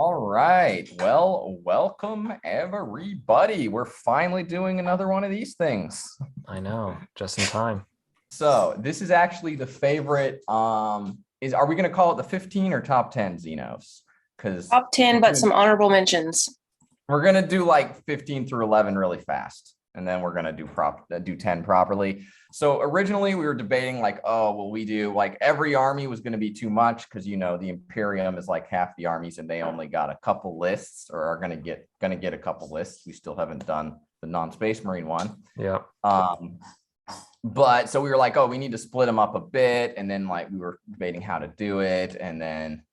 All right. Well, welcome everybody. We're finally doing another one of these things. I know, just in time. So this is actually the favorite. Are we going to call it the 15 or top 10 Xenos? Because top 10, but some honorable mentions. We're going to do like 15 through 11 really fast. And then we're going to do 10 properly. So originally we were debating like, oh, will we do like every army was going to be too much because, you know, the Imperium is like half the armies and they only got a couple lists or are going to get a couple lists. We still haven't done the non-Space Marine one. Yeah. But so we were like, oh, we need to split them up a bit. And then like we were debating how to do it. And then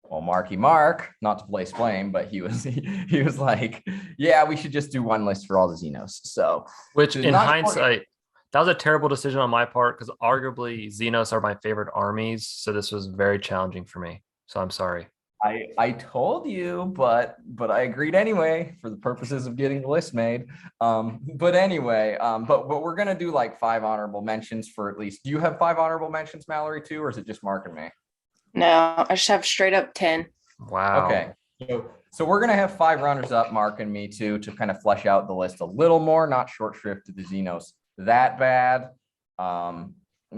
well, Mark, not to place blame, but he was like, yeah, we should just do one list for all the Xenos. So, which in hindsight, that was a terrible decision on my part because arguably Xenos are my favorite armies. So this was very challenging for me. So I'm sorry. I told you, but I agreed anyway for the purposes of getting the list made. But anyway, but we're gonna do like 5 honorable mentions for at least. Do you have 5 honorable mentions, Mallory, too, or is it just Mark and me? No, I just have straight up 10. Wow. Okay. So we're going to have 5 runners up, Mark and me too, to kind of flesh out the list a little more, not short shrift to the Xenos that bad,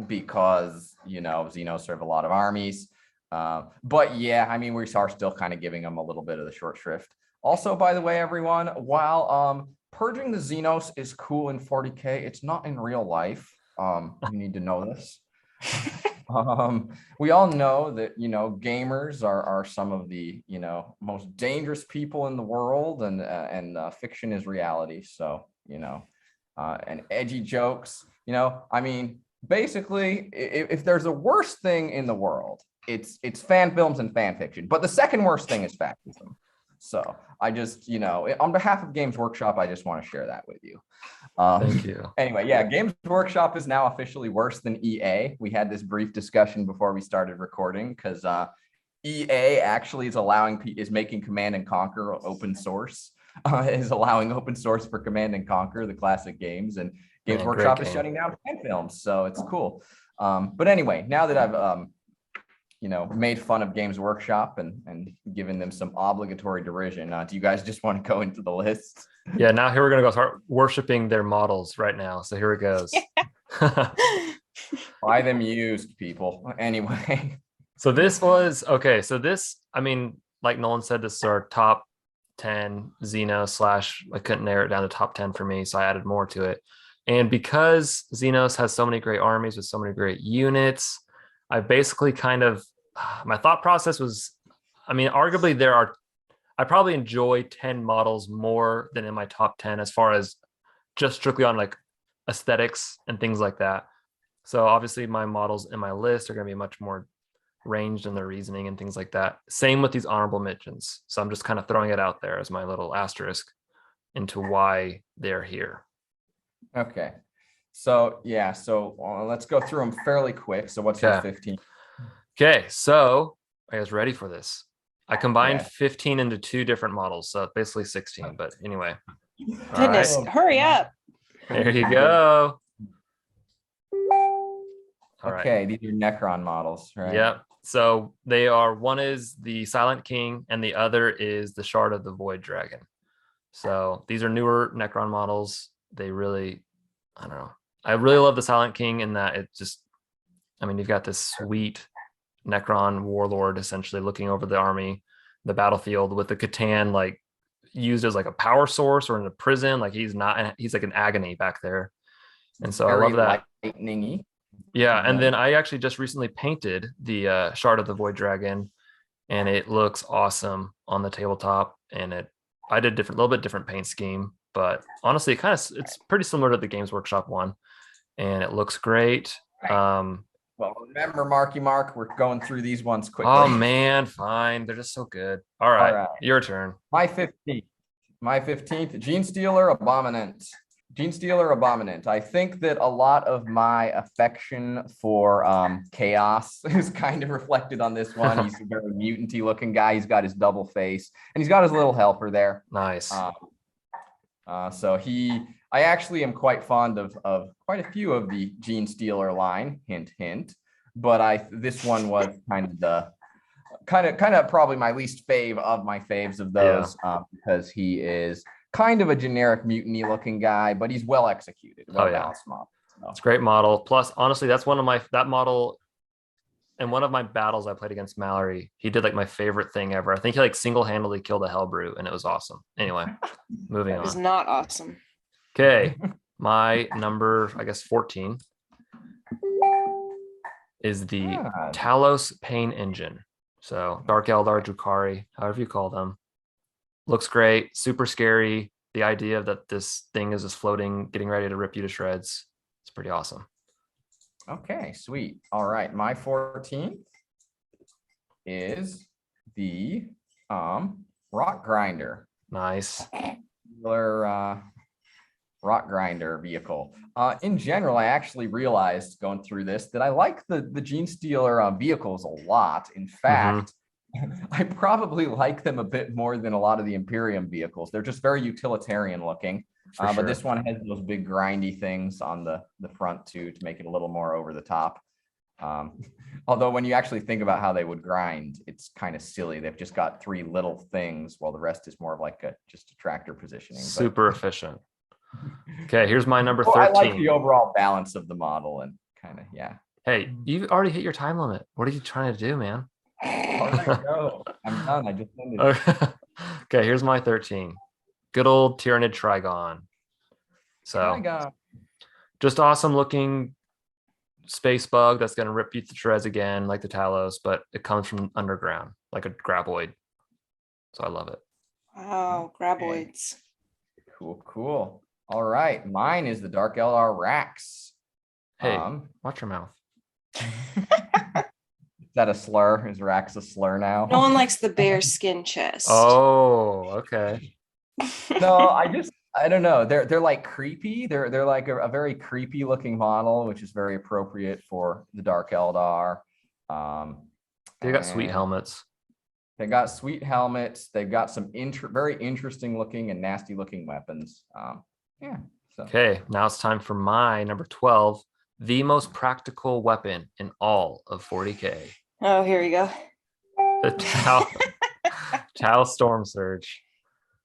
because, you know, Xenos serve a lot of armies. But yeah, I mean, we are still kind of giving them a little bit of the short shrift. Also, by the way, everyone, while purging the Xenos is cool in 40K, it's not in real life. You need to know this. We all know that, you know, gamers are some of the, you know, most dangerous people in the world, and fiction is reality. So, you know, and edgy jokes, you know, I mean, basically, if there's a worst thing in the world, it's fan films and fan fiction. But the second worst thing is fascism. So I just, you know, on behalf of Games Workshop, I just want to share that with you. Thank you. Anyway, yeah, Games Workshop is now officially worse than EA. We had this brief discussion before we started recording because EA actually is making Command and Conquer open source, is allowing open source for Command and Conquer, the classic games, and Games Workshop is shutting down fan films, so it's cool. But anyway, now that I've you know, made fun of Games Workshop and given them some obligatory derision, do you guys just want to go into the list? Yeah, now here we're going to go start worshiping their models right now. So here it goes. Yeah. Buy them used, people. Anyway. So this was, okay, so this, I mean, like Nolan said, this is our top 10 Xenos / I couldn't narrow it down to top 10 for me, so I added more to it. And because Xenos has so many great armies with so many great units, I basically kind of, my thought process was, I mean, arguably I probably enjoy 10 models more than in my top 10 as far as just strictly on like aesthetics and things like that. So obviously my models in my list are going to be much more ranged in their reasoning and things like that. Same with these honorable mentions. So I'm just kind of throwing it out there as my little asterisk into why they're here. Okay. So yeah, so let's go through them fairly quick. So what's your 15? Okay, so I was ready for this. I combined 15 into 2 different models, so basically 16. But anyway, goodness, hurry up! There you go. Okay, these are Necron models, right? Yep. So they are, one is the Silent King, and the other is the Shard of the Void Dragon. So these are newer Necron models. They really, I don't know. I really love the Silent King in that it just, I mean, you've got this sweet Necron warlord essentially looking over the army, the battlefield with the Catan like used as like a power source or in a prison. Like he's like an agony back there. And so I love that. Lightning-y. Yeah. And then I actually just recently painted the Shard of the Void Dragon, and it looks awesome on the tabletop. And I did a little bit different paint scheme, but honestly, it's pretty similar to the Games Workshop one, and it looks great. Well, remember, Mark, we're going through these ones quickly. Oh man, fine. They're just so good. All right. Your turn. My 15th, Gene Stealer Abominant. Gene Stealer Abominant. I think that a lot of my affection for chaos is kind of reflected on this one. He's a very mutant-y looking guy. He's got his double face, and he's got his little helper there. Nice. So I actually am quite fond of quite a few of the Gene Stealer line, hint, hint. But this one was kind of kind of probably my least fave of my faves of those, because he is kind of a generic mutiny looking guy, but he's well executed, well balanced model. So. It's a great model. Plus, honestly, that's that model. In one of my battles I played against Mallory, he did like my favorite thing ever. I think he like single-handedly killed a Hellbrew, and it was awesome. Anyway, moving It was on. not awesome. Okay, my number, I guess 14 is the Talos Pain Engine. So Dark Eldar Drukhari, however you call them. Looks great, super scary. The idea that this thing is just floating, getting ready to rip you to shreds. It's pretty awesome. Okay, sweet. All right, my 14 is the Rock Grinder. Nice. Rock Grinder vehicle. In general, I actually realized going through this that I like the Gene Stealer vehicles a lot. In fact, I probably like them a bit more than a lot of the Imperium vehicles. They're just very utilitarian looking. But this one has those big grindy things on the front too, to make it a little more over the top. Although when you actually think about how they would grind, it's kind of silly. They've just got 3 little things while the rest is more of like just a tractor positioning. Super efficient. Okay, here's my number 13. I like the overall balance of the model and kind of, Hey, you already hit your time limit. What are you trying to do, man? All right, go. I'm done. I just ended it. Okay, here's my 13. Good old Tyrannid Trigon. So just awesome looking space bug that's going to rip you to shreds again, like the Talos, but it comes from underground, like a graboid. So I love it. Wow, graboids. Cool. All right, mine is the Dark Eldar Rax. Hey, watch your mouth. Is that a slur? Is Rax a slur now? No one likes the bear skin chest. Oh, okay. No, I don't know. They're like creepy. They're like a very creepy looking model, which is very appropriate for the Dark Eldar. They got sweet helmets. They got sweet helmets. They've got some very interesting looking and nasty looking weapons. So. Okay, now it's time for my number 12, the most practical weapon in all of 40K. Oh, here we go. The Tau Storm Surge.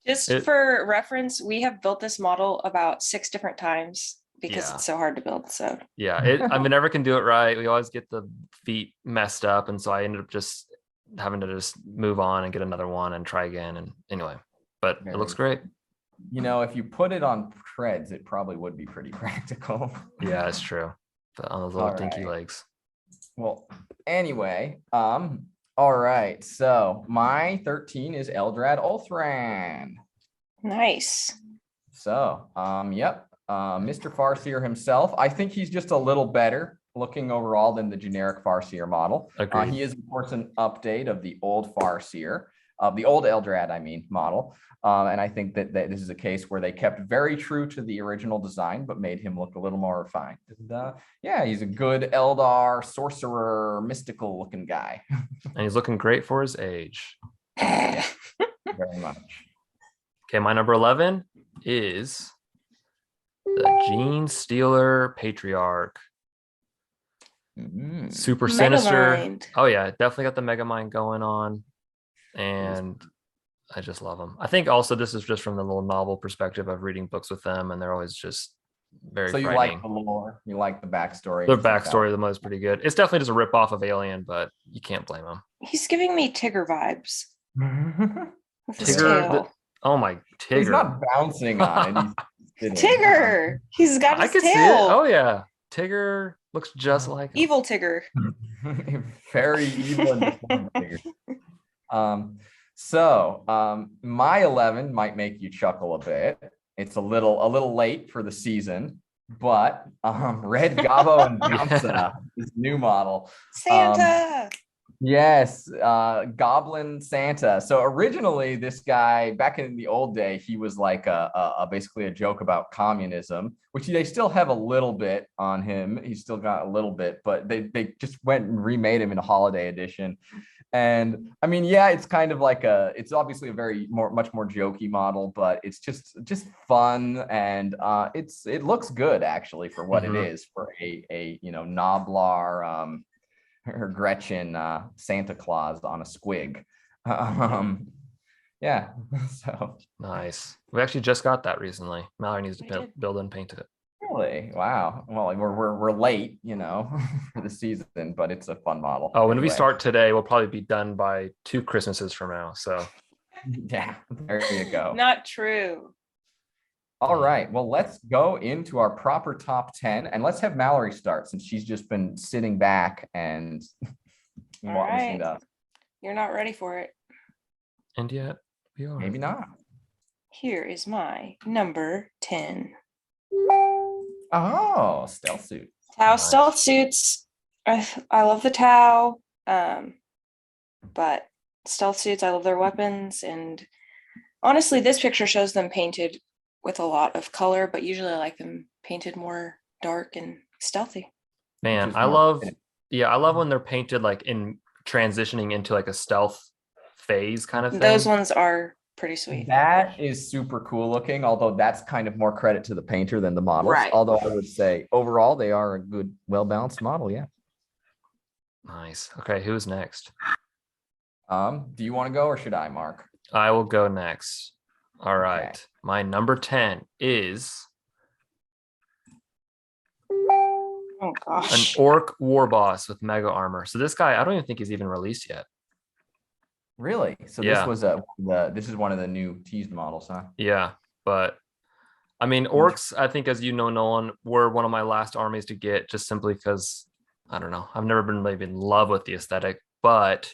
Just for reference, we have built this model about 6 different times because it's so hard to build. So I never can do it right. We always get the feet messed up, and so I ended up just having to just move on and get another one and try again. And anyway, but it looks great. You know, if you put it on treads, it probably would be pretty practical. Yeah, it's true. But on those little dinky legs. Well, anyway, all right. So my 13 is Eldrad Ulthran. Nice. So, Mr. Farseer himself. I think he's just a little better looking overall than the generic Farseer model. He is, of course, an update of the old Farseer, the old Eldrad, model. And I think that this is a case where they kept very true to the original design, but made him look a little more refined. And, he's a good Eldar, sorcerer, mystical looking guy. And he's looking great for his age. Yeah, very much. Okay, my number 11 is the Gene Stealer Patriarch. Super sinister. Megamind. Oh yeah, definitely got the Megamind going on. And I just love them. I think also this is just from the little novel perspective of reading books with them, and they're always just very So you frightening. like the lore, you like the backstory. Their backstory of the most pretty good. It's definitely just a rip off of Alien, but you can't blame them. He's giving me Tigger vibes. With his Tigger, tail. oh my Tigger. He's not bouncing on it. Tigger. He's got his I could see it. tail. Oh yeah. Tigger looks just like him. Evil Tigger. Very evil and deformed Tigger. So my 11 might make you chuckle a bit. It's a little late for the season, but Red Gobbo and Bouncer, this new model. Santa. Yes, Goblin Santa. So originally, this guy back in the old day, he was like basically a joke about communism, which they still have a little bit on him. He's still got a little bit, but they just went and remade him in a holiday edition. And I mean, yeah, it's kind of like it's obviously a much more jokey model, but it's just fun, and it looks good actually for what it is for a Noblar. her Gretchen Santa Claus on a squig. Yeah, so Nice. We actually just got that recently. Mallory needs We to did. build and paint it. really, wow. Well, we're late, for the season, but it's a fun model. Oh, when we anyway. start today, we'll probably be done by 2 Christmases from now. So Yeah, there you go. Not true. All right, well, let's go into our proper top 10, and let's have Mallory start since she's just been sitting back and All listening right. to us. You're not ready for it. and yet we are. Maybe not. Here is my number 10. Oh, stealth suit. Tau Nice. stealth suits. I love the Tau, but stealth suits, I love their weapons. And honestly, this picture shows them painted with a lot of color, but usually I like them painted more dark and stealthy. Man, Which is I more love fitting. I love when they're painted like in transitioning into like a stealth phase kind of thing. Those ones are pretty sweet. That is super cool looking, although that's kind of more credit to the painter than the models. Right. Although I would say overall they are a good, well-balanced model. Yeah. Nice. Okay, who's next? Do you want to go or should I, Mark? I will go next. All right. Okay. My number 10 is Oh an gosh. orc war boss with mega armor. So this guy, I don't even think he's even released yet. Really? So Yeah. this was this is one of the new teased models, huh? Yeah, but I mean, orcs, I think, as you know, Nolan, were one of my last armies to get just simply because, I don't know, I've never been really in love with the aesthetic, but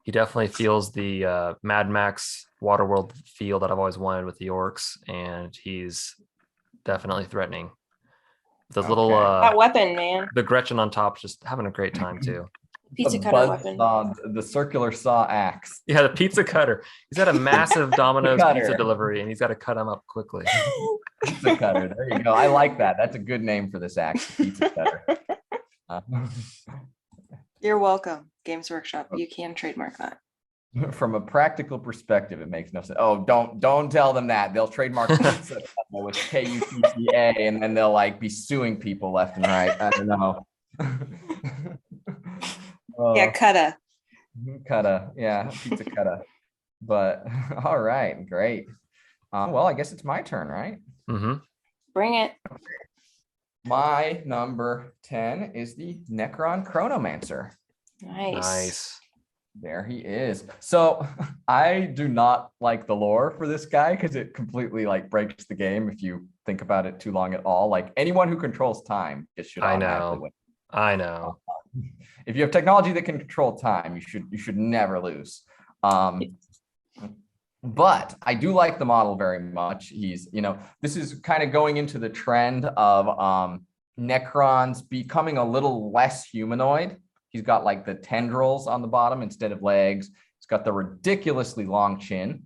he definitely feels the Mad Max Waterworld feel that I've always wanted with the orcs, and he's definitely threatening. Those little, That weapon, man. the Gretchen on top, is just having a great time too. Pizza The cutter buzz weapon. saw, the circular saw axe. Yeah, the pizza cutter. He's got a massive Domino's Cutter. pizza delivery, and he's got to cut them up quickly. Pizza cutter. There you go. I like that. That's a good name for this axe, pizza cutter. You're welcome, Games Workshop. You can trademark that. From a practical perspective, it makes no sense. Oh, don't tell them that. They'll trademark pizza with KUTCA, and then they'll like be suing people left and right. I don't know. Yeah, cutta. Cutta. Yeah, pizza cutta. But all right, great. Well, I guess it's my turn, right? Mm-hmm. Bring it. My number 10 is the Necron Chronomancer. Nice. Nice. There he is. So I do not like the lore for this guy because it completely like breaks the game if you think about it too long at all. Like anyone who controls time, it should I automatically know. win. I know. If you have technology that can control time, you should never lose. But I do like the model very much. He's, this is kind of going into the trend of Necrons becoming a little less humanoid. He's got like the tendrils on the bottom instead of legs. He's got the ridiculously long chin,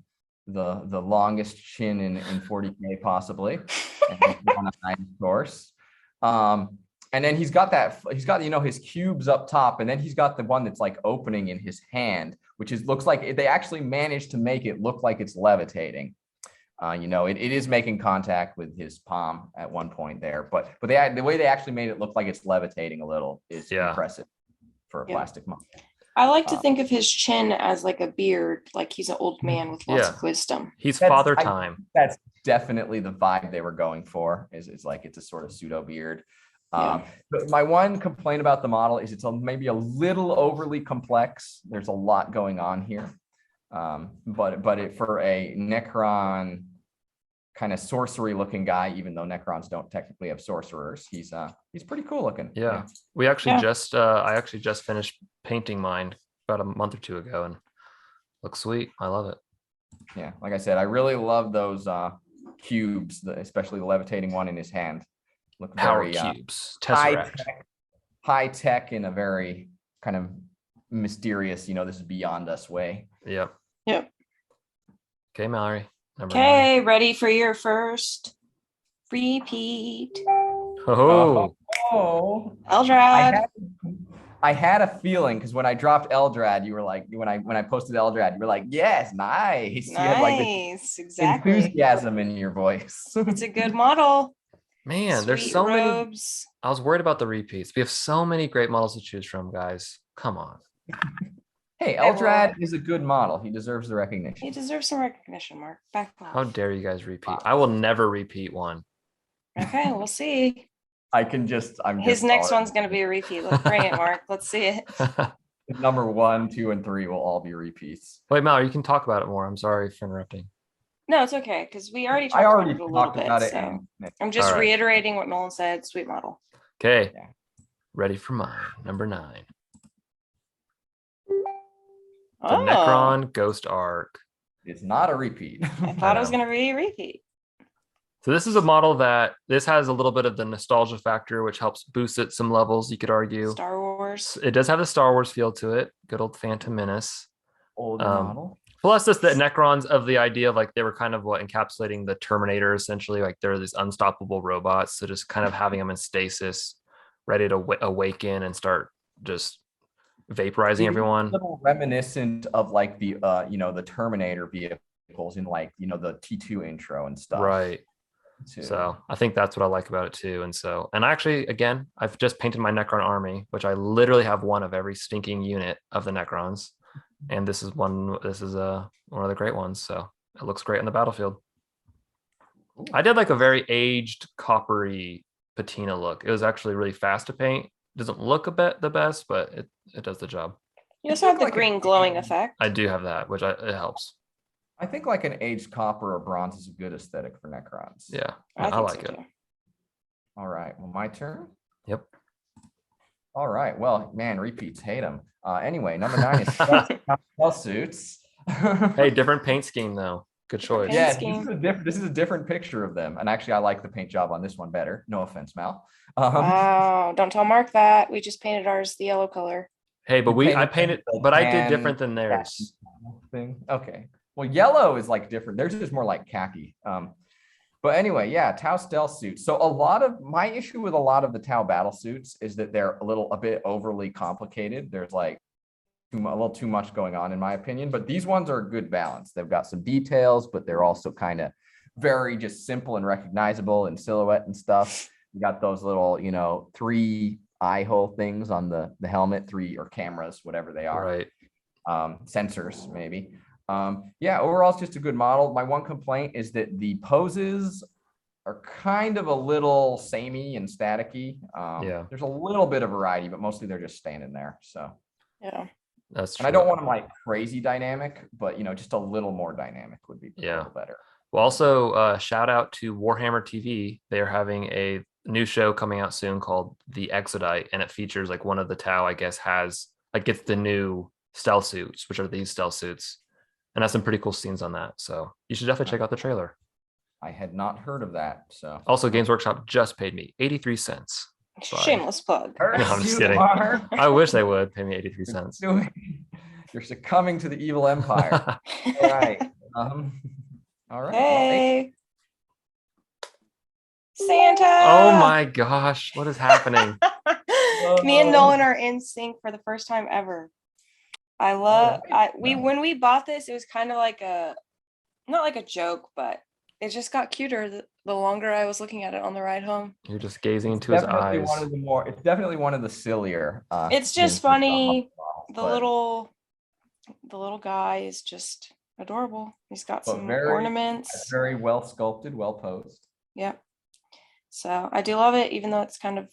the longest chin in 40K possibly, and on a dinosaurs. And then he's got his cubes up top, and then he's got the one that's like opening in his hand, which looks like they actually managed to make it look like it's levitating. It is making contact with his palm at one point there, but the way they actually made it look like it's levitating a little is impressive for a plastic model. I like to think of his chin as like a beard, like he's an old man with lots of wisdom. He's Father Time. That's definitely the vibe they were going for. Is like it's a sort of pseudo beard. But my one complaint about the model is it's maybe a little overly complex. There's a lot going on here. But for a Necron kind of sorcery looking guy, even though Necrons don't technically have sorcerers, he's pretty cool looking. Yeah. We actually I actually just finished painting mine about a month or two ago and looks sweet. I love it. Yeah, like I said, I really love those cubes, especially the levitating one in his hand. Look Power very cubes, Tesseract. High tech in a very kind of mysterious, this is beyond us way. Yep. Okay, Mallory. Okay, ready for your first repeat. Oh, Eldrad. I had a feeling because when I dropped Eldrad, you were like, when I posted Eldrad, you were like, yes, nice. You had like this Exactly. enthusiasm in your voice. It's a good model. Man, there's Sweet so many. robes. I was worried about the repeats. We have so many great models to choose from, guys. Come on. Hey, Okay, Eldrad well- is a good model. He deserves the recognition. He deserves some recognition, Mark. Back off. How dare you guys repeat? Wow. I will never repeat one. Okay, we'll see. I'm His just next sorry. one's going to be a repeat. Let's bring it, Mark. Let's see it. Number 1, 2, and 3 will all be repeats. Wait, Mallory, you can talk about it more. I'm sorry for interrupting. No, it's okay because we already I talked already about it a little talked bit. about it. So I'm just All right. reiterating what Nolan said. Sweet model. Okay. Yeah. Ready for mine. Number 9. The Oh, Necron Ghost Arc. It's not a repeat. I thought it was know. going to be a repeat. So this is a model that this has a little bit of the nostalgia factor, which helps boost it some levels, you could argue. Star Wars. It does have the Star Wars feel to it. Good old Phantom Menace. Older model. Plus, just the Necrons of the idea of like they were kind of what encapsulating the Terminator, essentially. Like they're these unstoppable robots. So just kind of having them in stasis, ready to awaken and start just vaporizing everyone. A little reminiscent of like the the Terminator vehicles in like the T2 intro and stuff. Right. Too. So I think that's what I like about it too. And actually, again, I've just painted my Necron army, which I literally have one of every stinking unit of the Necrons. And this is one of the great ones. So it looks great on the battlefield. Ooh. I did like a very aged coppery patina look. It was actually really fast to paint. Doesn't look the best, but it does the job. You also have the green glowing effect. I do have that, which it helps. I think like an aged copper or bronze is a good aesthetic for Necrons. Yeah, I I think like so it. too. All right. Well, my turn. Yep. All right. Well, man, repeats hate them. Anyway, number 9 is spell suits. Hey, different paint scheme though. Good choice. paint Yeah, scheme. this is a different picture of them, and actually, I like the paint job on this one better. No offense, Mal. Wow, don't tell Mark that. We just painted ours the yellow color. Hey, but You I painted painted, the but I did tan different than theirs. thing. Okay. Well, yellow is like different. Theirs is more like khaki. But anyway, yeah, Tau stealth suits. So a lot of my issue with a lot of the Tau battle suits is that they're a bit overly complicated. There's like a little too much going on in my opinion, but these ones are a good balance. They've got some details, but they're also kind of very just simple and recognizable in silhouette and stuff. You got those little, 3 eye hole things on the helmet, 3 or cameras, whatever they are. Right. Sensors maybe. Yeah, overall it's just a good model. My one complaint is that the poses are kind of a little samey and staticky. Yeah. There's a little bit of variety, but mostly they're just standing there. So Yeah. That's true. and I don't want them like crazy dynamic, but just a little more dynamic would be a little better. Well, also shout out to Warhammer TV. They are having a new show coming out soon called The Exodite, and it features like one of the Tau, I guess, gets the new stealth suits, which are these stealth suits, and has some pretty cool scenes on that. So you should definitely check out the trailer. I had not heard of that. So Also, Games Workshop just paid me 83 cents. Bye. Shameless plug. No, I'm just You kidding. are- I wish they would pay me 83 cents. You're succumbing to the evil empire. All right. All right. Well, Hey. Santa. Oh my gosh, what is happening? Me and Nolan are in sync for the first time ever. I love Nice. when we bought this, it was kind of like not like a joke, but it just got cuter the longer I was looking at it on the ride home. You're just gazing into his definitely eyes. it's definitely one of the sillier. It's things just we've done funny. on The little guy is just adorable. He's got But some very- ornaments. very well sculpted, well posed. Yep. So I do love it, even though it's kind of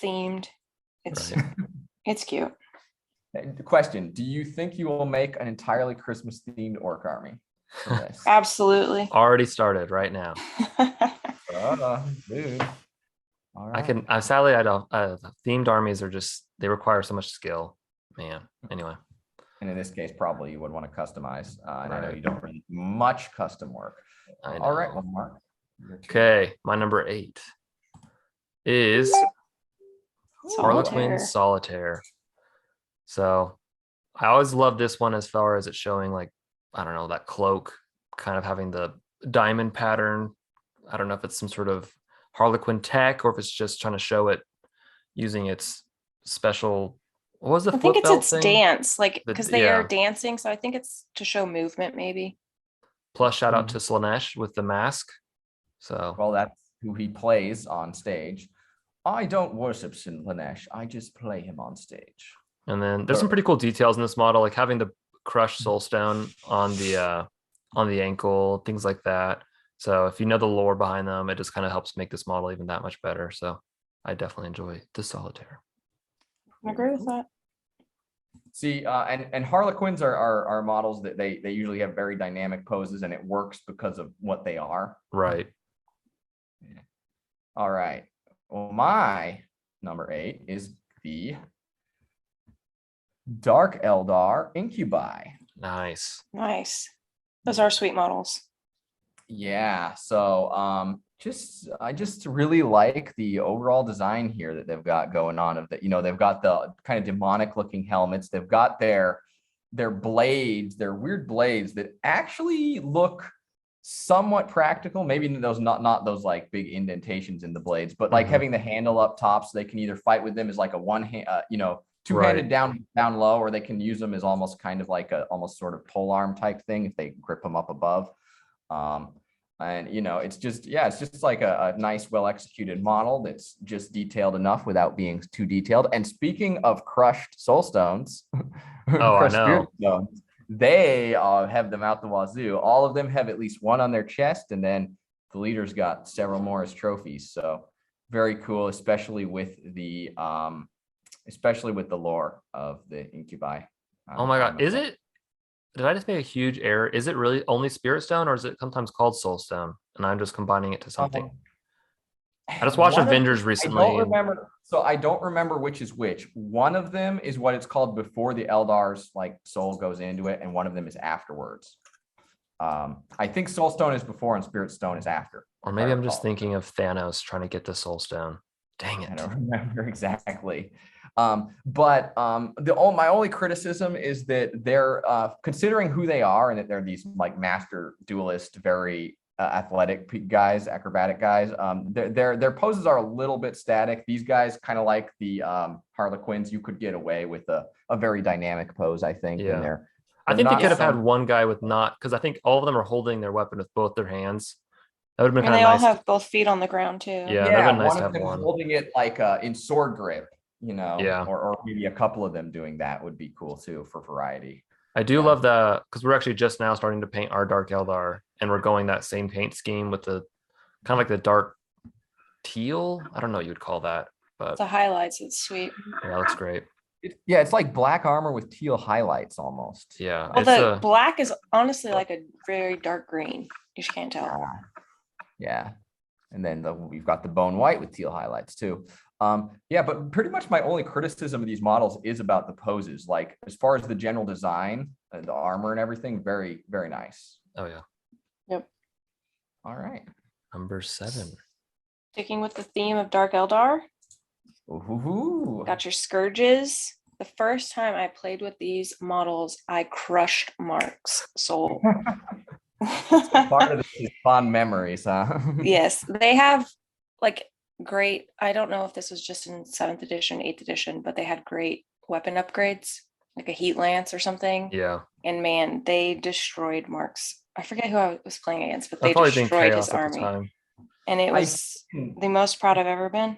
themed. It's Right. it's cute. Question: do you think you will make an entirely Christmas themed orc army for this? Absolutely. Already started right now. Dude. All right. Sadly, I don't, themed armies are they require so much skill, man. Anyway. And in this case, probably you would want to customize. And I know Right. you don't really do much custom work. I All right, know. well, Mark. your turn. Okay, my number 8 is Harlequin Solitaire. So I always love this one as far as it's showing, like, I don't know, that cloak kind of having the diamond pattern. I don't know if it's some sort of Harlequin tech or if it's just trying to show it using its special. What was the I flip think it's belt its thing? dance, like because they are yeah. dancing. So I think it's to show movement, maybe. Plus, shout out to Slanesh with the mask. So Well, who he plays on stage. I don't worship Lanesh. I just play him on stage. And then there's some pretty cool details in this model, like having the crushed soulstone on the ankle, things like that. So if you know the lore behind them, it just kind of helps make this model even that much better. So I definitely enjoy the Solitaire. I agree with that. See, and Harlequins are models that they usually have very dynamic poses, and it works because of what they are. Right. Yeah. All right. Well, my number 8 is the Dark Eldar Incubi. Nice. Nice. Those are sweet models. Yeah. So I just really like the overall design here that they've got going on. Of that, they've got the kind of demonic looking helmets. They've got their blades, their weird blades that actually look somewhat practical. Maybe those not those like big indentations in the blades, but like having the handle up top so they can either fight with them as like a one hand, two-handed down low, or they can use them as almost kind of like a almost sort of pole arm type thing if they grip them up above. And it's just like a nice, well executed model that's just detailed enough without being too detailed. And speaking of crushed soulstones, I know. Stones, they have them out the wazoo. All of them have at least one on their chest, and then the leader's got several more as trophies. So very cool, especially with the lore of the Incubi. Oh my God. Did I just make a huge error? Is it really only Spirit Stone, or is it sometimes called Soul Stone? And I'm just combining it to something. I just watched Avengers recently. I don't remember which is which. One of them is what it's called before the Eldar's like soul goes into it, and one of them is afterwards. I think Soul Stone is before and Spirit Stone is after. Or maybe I'm just thinking of Thanos trying to get the Soul Stone. Dang it. I don't remember exactly. But my only criticism is that they're considering who they are, and that they're these like master duelist, very athletic guys, acrobatic guys. Their poses are a little bit static. These guys, kind of like the Harlequins, you could get away with a very dynamic pose, I think. Yeah. In there. I think they could have had one guy with because I think all of them are holding their weapon with both their hands. That would have been kind of nice. They all have both feet on the ground too. Yeah, that would have been nice to have one holding it like in sword grip. Yeah. Or maybe a couple of them doing that would be cool too for variety. I do love that, because we're actually just now starting to paint our Dark Eldar, and we're going that same paint scheme with the kind of like the dark teal. I don't know what you would call that, but the highlights, it's sweet. Yeah, looks great. It's like black armor with teal highlights almost. Yeah. Well, the black is honestly like a very dark green. You just can't tell. Yeah. And then we've got the bone white with teal highlights too. But pretty much my only criticism of these models is about the poses. Like as far as the general design, the armor and everything, very, very nice. Oh yeah. Yep. All right. Number 7. Sticking with the theme of Dark Eldar. Ooh. Got your Scourges. The first time I played with these models, I crushed Mark's soul. Part of this is fond memories, huh? Yes, they have like great, I don't know if this was just in 7th edition, 8th edition, but they had great weapon upgrades, like a heat lance or something. Yeah. And man, they destroyed Mark's. I forget who I was playing against, but they destroyed his army. And it was the most proud I've ever been.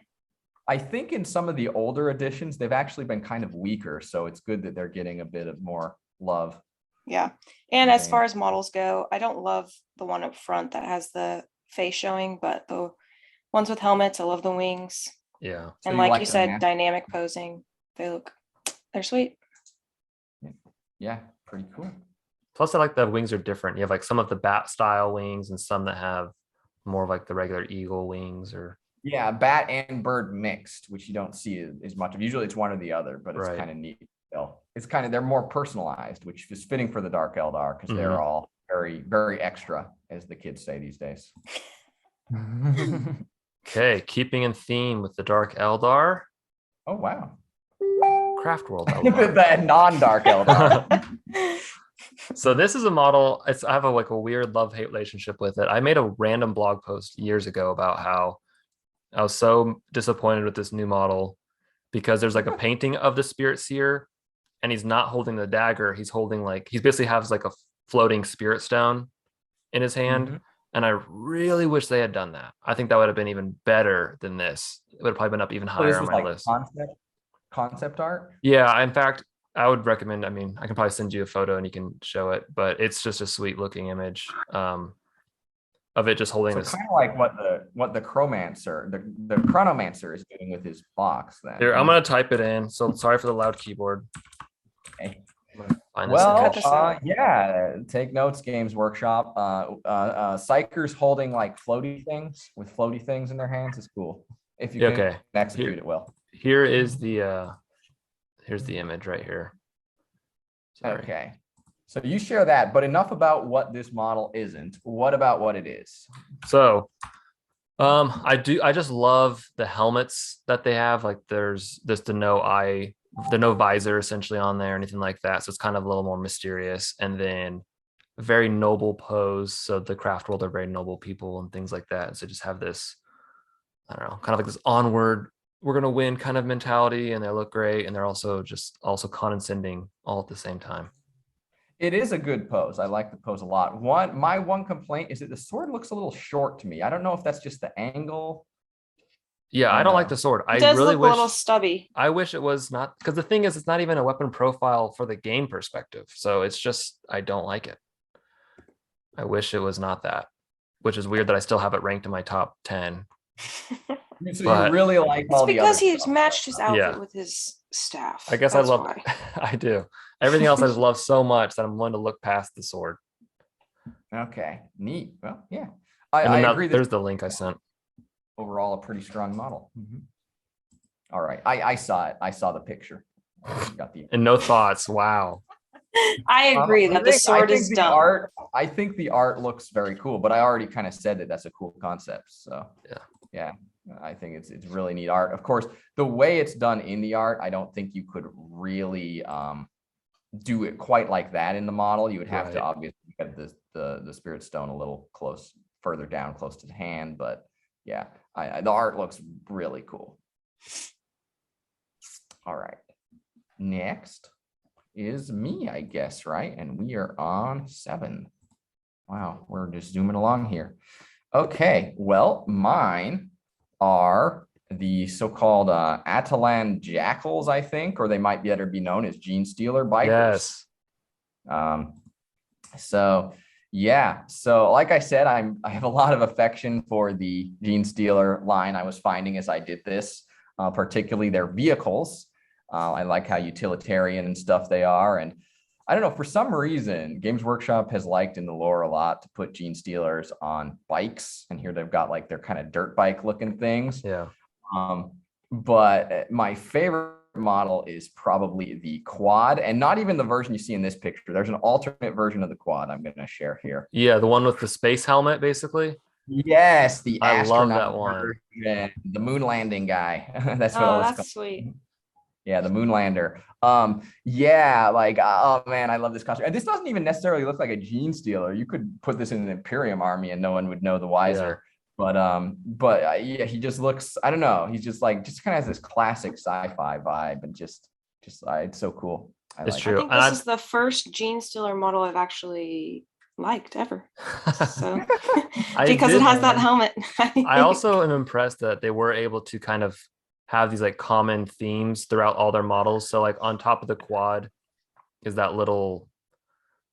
I think in some of the older editions, they've actually been kind of weaker. So it's good that they're getting a bit of more love. Yeah. And as far as models go, I don't love the one up front that has the face showing, but the ones with helmets, I love the wings. Yeah. And like you said, dynamic posing. They're sweet. Yeah, pretty cool. Plus, I like the wings are different. You have like some of the bat style wings and some that have more of like the regular eagle wings or. Yeah, bat and bird mixed, which you don't see as much of. Usually it's one or the other, but it's kind of neat. It's kind of, they're more personalized, which is fitting for the Dark Eldar because they're all very, very extra, as the kids say these days. Okay, keeping in theme with the Dark Eldar. Oh, wow. Craft World Eldar. The non-Dark Eldar. So this is a model, I have a weird love-hate relationship with it. I made a random blog post years ago about how I was so disappointed with this new model because there's like a painting of the Spirit Seer and he's not holding the dagger. He's holding he basically has like a floating spirit stone in his hand. And I really wish they had done that. I think that would have been even better than this. It would have probably been up even So higher this on was my like list. concept art. Yeah, in fact, I would recommend. I mean, I can probably send you a photo and you can show it, but it's just a sweet looking image of it just holding So this. kind of like what the chronomancer is doing with his box then. Here, I'm gonna type it in. So sorry for the loud keyboard. Okay. Find this Well, image. this out. yeah, take notes, Games Workshop. Psychers holding like floaty things with floaty things in their hands is cool. If you Yeah, can okay. execute it well. Here is the here's the image right here. Sorry. Okay. So you share that, but enough about what this model isn't. What about what it is? So I just love the helmets that they have. Like there's just the no visor essentially on there, anything like that. So it's kind of a little more mysterious. And then a very noble pose. So the craft world are very noble people and things like that. So just have this, I don't know, kind of like this onward, we're gonna win kind of mentality, and they look great, and they're also condescending all at the same time. It is a good pose. I like the pose a lot. My one complaint is that the sword looks a little short to me. I don't know if that's just the angle. Yeah, I don't like the sword. It I does really look wish a little stubby. I wish it was not, because the thing is, it's not even a weapon profile for the game perspective. So it's just, I don't like it. I wish it was not that, which is weird that I still have it ranked in my top 10. So But- you really like It's all the because other he's stuff. matched his outfit Yeah. with his staff. I guess That's I love why. I do. Everything else I just love so much that I'm willing to look past the sword. Okay, neat. Well, yeah, And I then agree. there's the link I sent. Overall a pretty strong model. All right, I saw it. I saw the picture. Got the And no thoughts. Wow. I agree that the sword is the dumb. art. I think the art looks very cool, but I already kind of said that that's a cool concept. So yeah, I think it's really neat art. Of course, the way it's done in the art, I don't think you could really do it quite like that in the model. You would have to Right. obviously get the spirit stone a little further down, close to the hand. But yeah, the art looks really cool. All right, next is me, I guess, right? And we are on 7. Wow, we're just zooming along here. Okay, well, mine are the so-called Atalan Jackals, I think, or they might better be known as Gene Stealer Bikers. Yes. So yeah, so like I said, I have a lot of affection for the Gene Stealer line I was finding as I did this, particularly their vehicles. I like how utilitarian and stuff they are. And I don't know, for some reason, Games Workshop has liked in the lore a lot to put Gene Stealers on bikes. And here they've got like their kind of dirt bike looking things. Yeah. But my favorite model is probably the quad, and not even the version you see in this picture. There's an alternate version of the quad I'm going to share here. Yeah, the one with the space helmet, basically. Yes, the I love astronaut that one. version, the moon landing guy. That's what Oh, I was that's called. sweet. Yeah, the Moonlander. Yeah, like oh man, I love this costume. And this doesn't even necessarily look like a Gene Stealer. You could put this in an Imperium army and no one would know the wiser. But yeah, he just looks, I don't know, he's just kind of has this classic sci-fi vibe, and just it's so cool. It's like true. I think this is the first Gene Stealer model I've actually liked ever. So because it has that helmet. I also am impressed that they were able to kind of have these like common themes throughout all their models. So like on top of the quad is that little,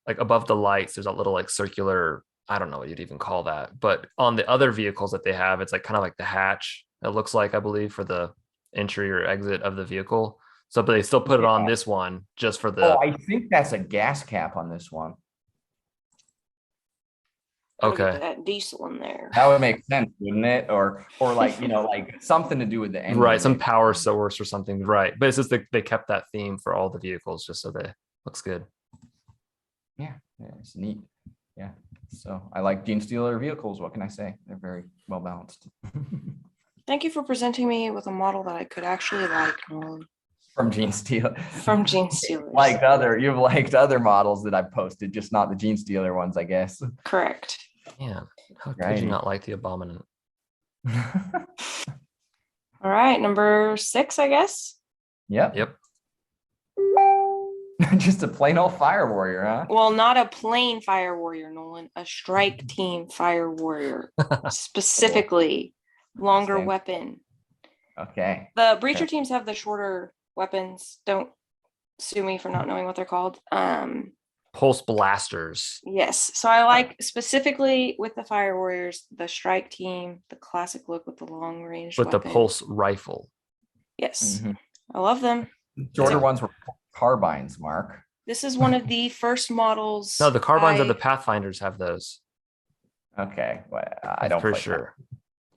like above the lights, there's that little like circular, I don't know what you'd even call that. But on the other vehicles that they have, it's like kind of like the hatch, it looks like, I believe, for the entry or exit of the vehicle. So, but they still put it on this one just for the. Oh, I think that's a gas cap on this one. Okay. That diesel in there. That would make sense, wouldn't it? Or like, like something to do with the engine. Right, some power source or something. Right, but it's just they kept that theme for all the vehicles just so they looks good. Yeah, it's neat. Yeah, so I like Gene Stealer vehicles. What can I say? They're very well balanced. Thank you for presenting me with a model that I could actually like, Nolan. From Gene Stealer. From Gene Stealers. You've liked other models that I've posted, just not the Gene Stealer ones, I guess. Correct. Yeah, how could you not like the Abominant? All right, number 6, I guess. Yep. Yep. Just a plain old fire warrior, huh? Well, not a plain fire warrior, Nolan. A strike team fire warrior, specifically longer Understand. weapon. Okay. The breacher teams have the shorter weapons. Don't sue me for not knowing what they're called. Pulse blasters. Yes. So I like specifically with the fire warriors, the strike team, the classic look with the long range With weapon. the pulse rifle. Yes. Mhm. I love them. Shorter ones were carbines, Mark. This is one of the first models. No, the carbines of the I- Pathfinders have those. Okay. Well, I I'm don't pretty play sure.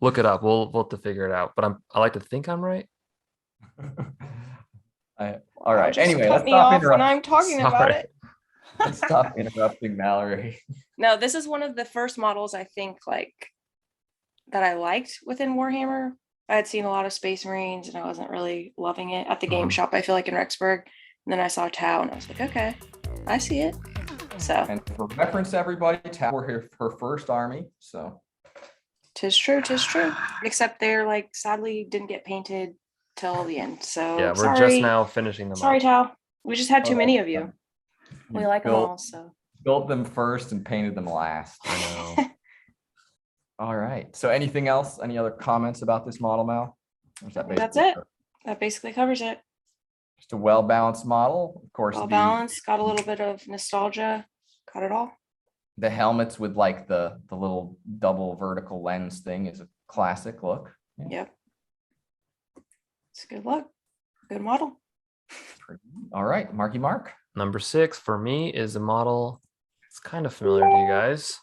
Look it up. We'll have to figure it out. But I like to think I'm right. All right. Just Anyway, cut let's me stop off when interrupting. I'm talking about Sorry. it. Let's stop interrupting Mallory. No, this is one of the first models I think like that I liked within Warhammer. I had seen a lot of Space Marines and I wasn't really loving it at the game Mhm. shop, I feel like in Rexburg. And then I saw Tau and I was like, okay, I see it. So And for reference, everybody, Tau were her first army. So tis true. Except they're like sadly didn't get painted till the end. So Yeah, we're sorry. just now finishing them Sorry, up. Tau. We just had too many of you. We like them built, all. So built them first and painted them last. I know. All right. So anything else? Any other comments about this model, Mal? Or is that That's basically it. That basically covers it. just a well-balanced model? Of course, Well balanced, got a little bit of nostalgia, got it all. the helmets with like the little double vertical lens thing is a classic look. Yeah, Yep. It's a good look. Good model. all right, Marky Mark. Number 6 for me is a model. It's kind of familiar to you guys.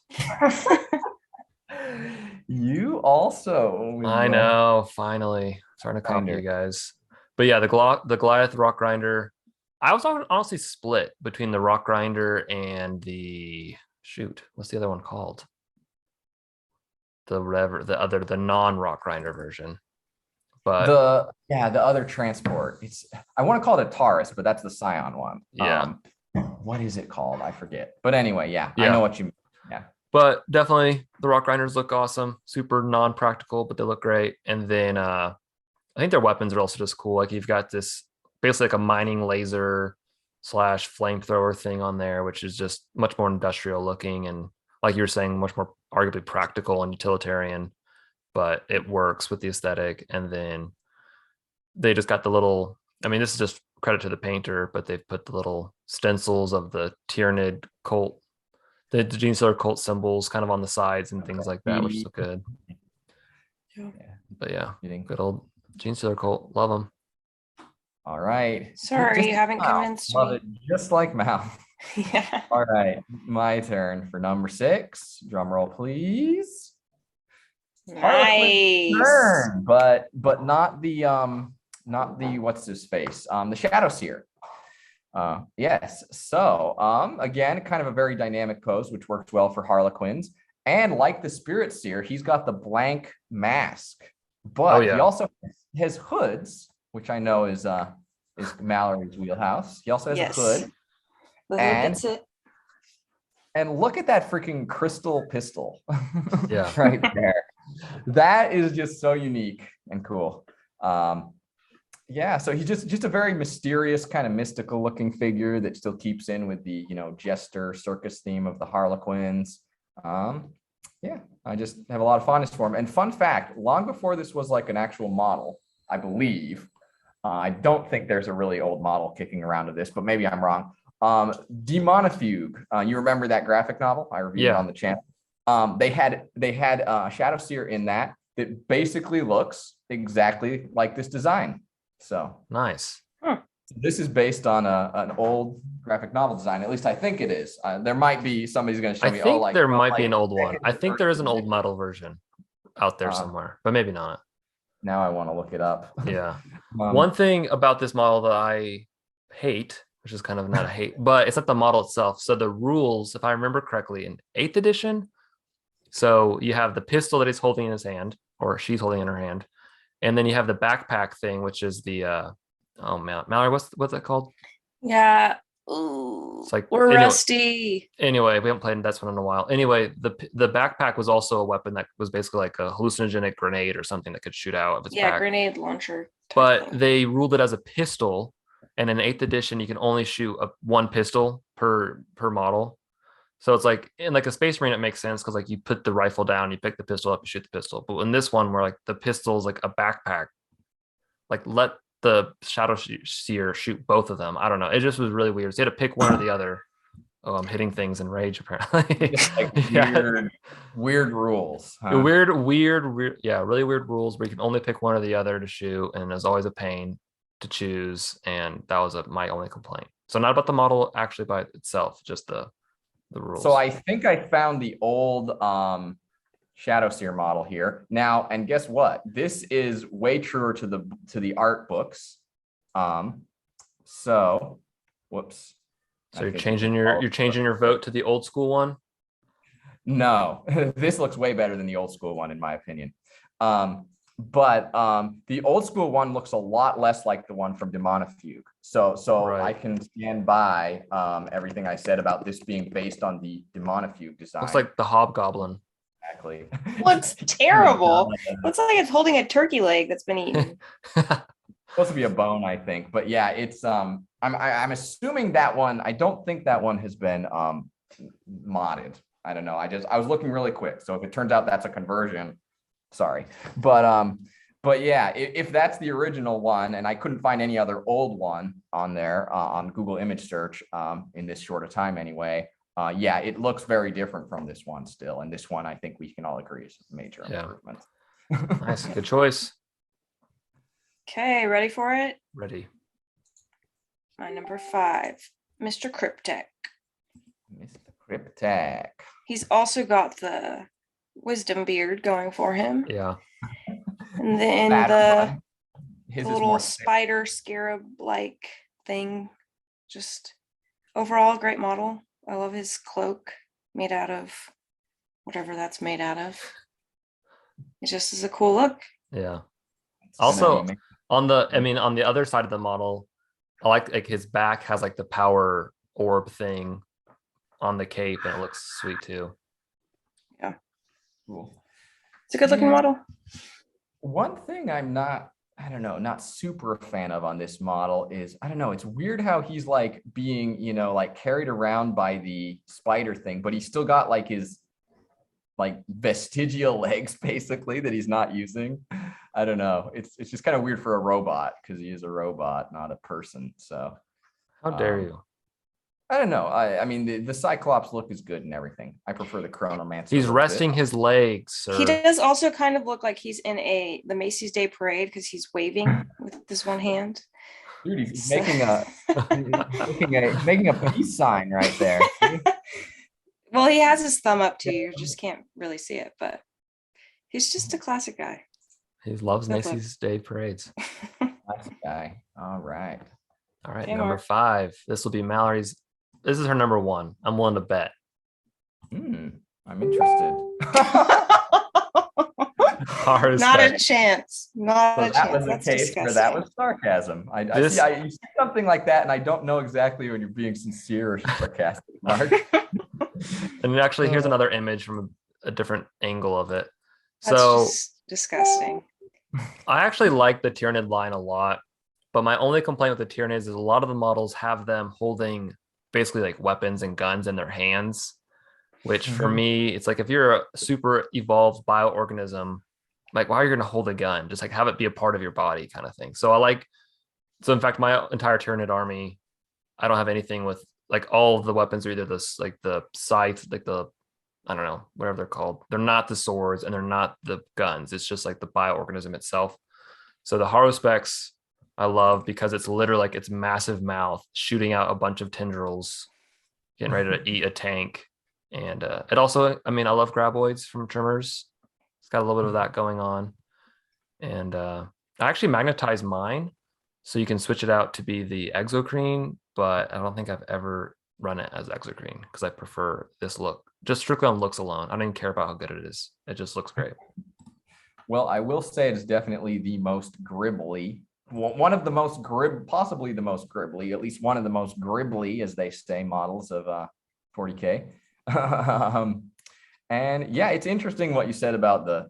You also. I know, finally starting to copy Grinder. you guys. But yeah, the Goliath Rock Grinder. I was honestly split between the Rock Grinder and the what's the other one called? The non-Rock Grinder version. But the other transport. I want to call it a Taurus, but that's the Scion one. Yeah. What is it called? I forget. But anyway, I Yeah. know what you mean. Yeah. But definitely the Rock Grinders look awesome, super non-practical, but they look great. And then I think their weapons are also just cool. Like you've got this basically like a mining laser / flamethrower thing on there, which is just much more industrial looking and like you were saying, much more arguably practical and utilitarian, but it works with the aesthetic. And then they just got the little, I mean, this is just credit to the painter, but they've put the little stencils of the Tyranid cult, the Genestealer cult symbols kind of on the sides and things like that, which is good. Yeah. But yeah, Kidding. good old Genestealer cult, love them. All right. Sorry, Just you haven't Mal. convinced Love me. it, just like Mal. Yeah. All right, my turn for number 6. Drum roll, please. Harlequin Nice. turn, but not the what's his face? The Shadow Seer. Yes. So again, kind of a very dynamic pose, which works well for Harlequins. And like the Spirit Seer, he's got the blank mask, but he also has hoods, which I know is Mallory's wheelhouse. He also has Yes. a hood. The hood And- gets it. And look at that freaking crystal pistol. Yeah. Right there. That is just so unique and cool. Yeah, so he's just a very mysterious, kind of mystical looking figure that still keeps in with the, jester circus theme of the Harlequins. Yeah, I just have a lot of fondness for him. And fun fact, long before this was like an actual model, I believe, I don't think there's a really old model kicking around of this, but maybe I'm wrong. Demonifuge, you remember that graphic novel I reviewed on the channel? They had Shadow Seer in that basically looks exactly like this design. So Nice. this is based on an old graphic novel design. At least I think it is. There might be somebody's going to show I me. think there might be an old back one. in I the think first there is an old edition. metal version out there somewhere, but maybe not. Now I want to look it up. Yeah. One thing about this model that I hate, which is kind of not a hate, but it's not the model itself. So the rules, if I remember correctly, in 8th edition, so you have the pistol that he's holding in his hand, or she's holding in her hand, and then you have the backpack thing, which is the oh man, Mallory, what's that called? Yeah. Ooh, It's like we're anyway, rusty. Anyway, we haven't played this one in a while. Anyway, the backpack was also a weapon that was basically like a hallucinogenic grenade or something that could shoot out of its back. Grenade launcher. type But thing. they ruled it as a pistol, and in 8th edition, you can only shoot one pistol per model. So it's like in like a Space Marine, it makes sense because like you put the rifle down, you pick the pistol up, you shoot the pistol. But in this one, where like the pistol's like a backpack, like let the Shadow Seer shoot both of them. I don't know. It just was really weird. So you had to pick one or the other. Oh, I'm hitting things in rage apparently. Like weird rules. Huh? Weird, yeah, really weird rules where you can only pick one or the other to shoot, and there's always a pain to choose. And that was my only complaint. So not about the model actually by itself, just the rules. So I think I found the old Shadow Seer model here now, and guess what? This is way truer to the art books. So, whoops. So you're changing your vote to the old school one? No, this looks way better than the old school one, in my opinion. But the old school one looks a lot less like the one from Demonifuge. So Right. I can stand by everything I said about this being based on the Demonifuge design. Looks like the Hobgoblin. Exactly. Looks terrible. Looks like it's holding a turkey leg that's been eaten. Supposed to be a bone, I think. But yeah, it's I'm assuming that one. I don't think that one has been modded. I don't know. I was looking really quick. So if it turns out that's a conversion, sorry. But yeah, if that's the original one, and I couldn't find any other old one on there on Google image search in this short a time anyway. Yeah, it looks very different from this one still. And this one, I think we can all agree is a major improvement. Nice, good choice. Okay, ready for it? Ready. My number 5, Mr. Cryptek. Mr. Cryptek. He's also got the wisdom beard going for him. Yeah. And then Bad the little spider scarab-like thing. Just overall, great model. I love his cloak made out of whatever that's made out of. It just is a cool look. Yeah. Also, on the other side of the model, I like his back has like the power orb thing on the cape, and it looks sweet too. Yeah. Cool. It's a good looking model. One thing I'm not super a fan of on this model is, I don't know, it's weird how he's like being, like carried around by the spider thing, but he's still got like his like vestigial legs basically that he's not using. I don't know. It's just kind of weird for a robot because he is a robot, not a person. So how dare you? I don't know. I mean, the Cyclops look is good and everything. I prefer the Chronomancer. He's resting his legs, sir. He does also kind of look like he's in the Macy's Day Parade because he's waving with this one hand. Dude, he's making a peace sign right there. Well, he has his thumb up too. You just can't really see it, but he's just a classic guy. He loves Macy's Day Parades. Classic guy. All right. Okay, number 5. This will be Mallory's. This is her number 1. I'm willing to bet. I'm interested. Not a chance. Not a chance. That was the That's case disgusting. where that was sarcasm. You see something like that, and I don't know exactly when you're being sincere or sarcastic, Mark. And actually, here's another image from a different angle of it. That's so just disgusting. I actually like the Tyranid line a lot, but my only complaint with the Tyranids is a lot of the models have them holding basically like weapons and guns in their hands, which for me, it's like if you're a super evolved bioorganism, like why are you going to hold a gun? Just like have it be a part of your body kind of thing. So in fact, my entire Tyranid army, I don't have anything with like all of the weapons are either this like the scythe, like the, I don't know, whatever they're called. They're not the swords and they're not the guns. It's just like the bioorganism itself. So the Haruspex I love because it's literally like its massive mouth shooting out a bunch of tendrils, getting ready to eat a tank. And it also, I love graboids from Tremors. It's got a little bit of that going on. And I actually magnetized mine so you can switch it out to be the exocrine, but I don't think I've ever run it as exocrine because I prefer this look. Just strictly on looks alone. I don't even care about how good it is. It just looks great. Well, I will say it's definitely the most gribbly. One of the most possibly the most gribbly, at least one of the most gribbly, as they say, models of 40K. And yeah, it's interesting what you said about the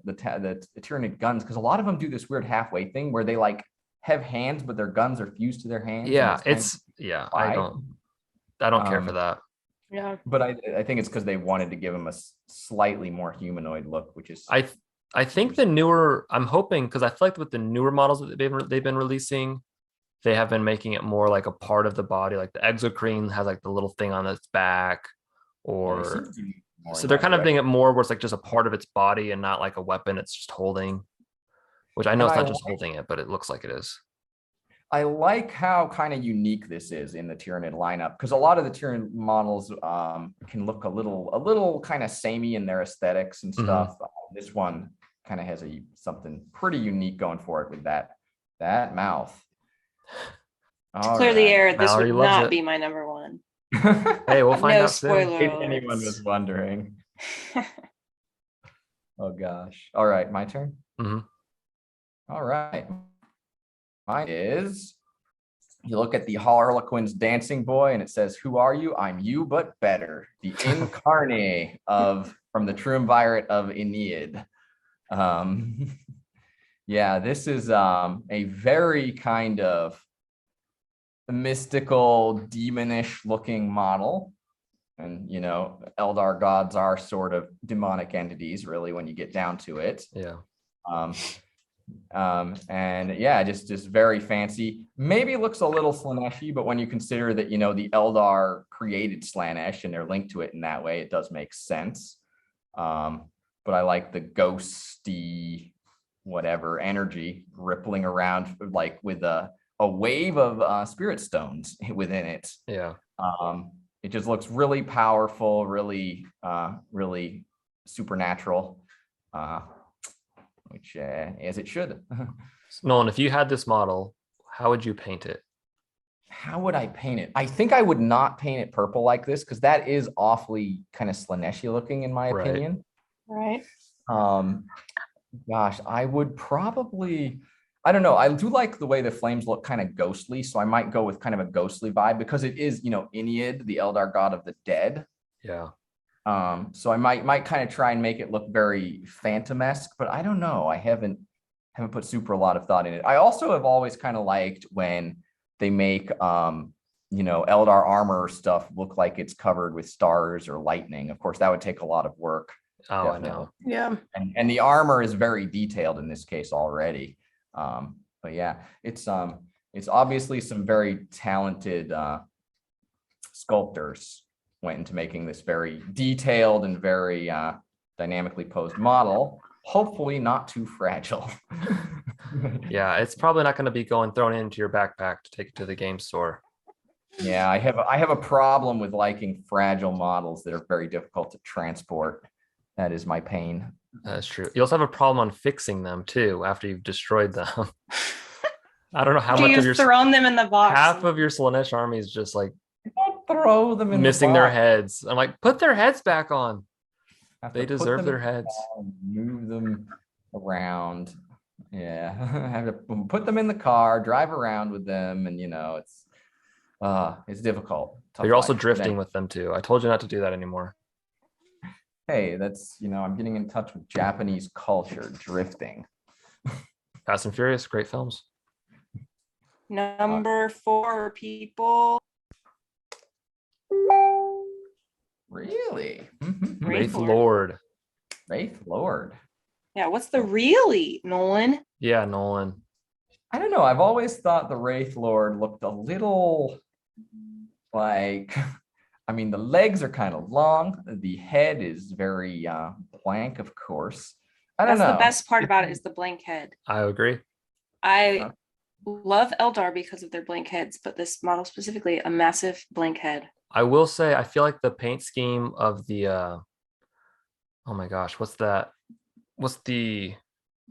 Tyranid guns, because a lot of them do this weird halfway thing where they like have hands, but their guns are fused to their hands. and Yeah, kind it's yeah. why. I don't care for Um, that. Yeah. But I think it's because they wanted to give him a slightly more humanoid look, which is I think the newer. I'm hoping because I feel like with the newer models that they've been releasing, they have been making it more like a part of the body. Like the Exocrine has like the little thing on its back, or so they're kind of doing it more where it's like just a part of its body and not like a weapon it's just holding. Which I know And it's I not just holding it, but it looks like it is. I like how kind of unique this is in the Tyranid lineup, because a lot of the Tyranid models can look a little kind of samey in their aesthetics and stuff. This one kind of has something pretty unique going for it with that mouth. To clear the air, this Mallory would loves not it. be my number one. Hey, we'll find No out soon. spoiler In case anyone alerts. was wondering. Oh gosh. All right, my turn. Mhm. All right. Mine is, you look at the Harlequin's dancing boy and it says, "Who are you? I'm you, but better." The incarnate from the triumvirate of Enid. Yeah, this is a very kind of mystical, demonish looking model. And, Eldar gods are sort of demonic entities, really, when you get down to it. Yeah. And yeah, just very fancy. Maybe looks a little Slaanesh-y, but when you consider that, the Eldar created Slaanesh and they're linked to it in that way, it does make sense. But I like the ghosty, whatever energy rippling around, like with a wave of spirit stones within it. Yeah. It just looks really powerful, really supernatural. Which as it should. Nolan, if you had this model, how would you paint it? How would I paint it? I think I would not paint it purple like this, because that is awfully kind of Slaanesh-y looking in my Right. opinion. Right. Gosh, I would probably, I don't know. I do like the way the flames look kind of ghostly, so I might go with kind of a ghostly vibe, because it is, Enid, the Eldar god of the dead. Yeah. So I might kind of try and make it look very Phantom-esque, but I don't know. I haven't put super a lot of thought in it. I also have always kind of liked when they make Eldar armor stuff look like it's covered with stars or lightning. Of course, that would take a lot of work. Oh, Definitely. I know. Yeah. And the armor is very detailed in this case already. But yeah, it's obviously some very talented sculptors went into making this very detailed and very dynamically posed model, hopefully not too fragile. Yeah, it's probably not going to be thrown into your backpack to take it to the game store. Yeah, I have a problem with liking fragile models that are very difficult to transport. That is my pain. That's true. You also have a problem on fixing them too after you've destroyed them. I don't know how much of your thrown them in the box. half of your Slaanesh army is just like Don't throw them in missing the their box. heads. I'm like, put their heads back on. Have to They put deserve them their in heads. the car, move them around. Yeah, have to put them in the car, drive around with them, and it's difficult. But you're also life. drifting with them too. I told you not to do that anymore. Hey, that's I'm getting in touch with Japanese culture, drifting. Fast and Furious, great films. Number 4, people. Really? Wraith Lord. Lord. Wraith Lord. Yeah, what's the really, Nolan? Yeah, Nolan. I don't know. I've always thought the Wraith Lord looked a little like, the legs are kind of long. The head is very blank, of course. I don't know. That's the best part about it is the blank head. I agree. I love Eldar because of their blank heads, but this model specifically, a massive blank head. I will say, I feel like the paint scheme of the, oh my gosh, what's that? What's the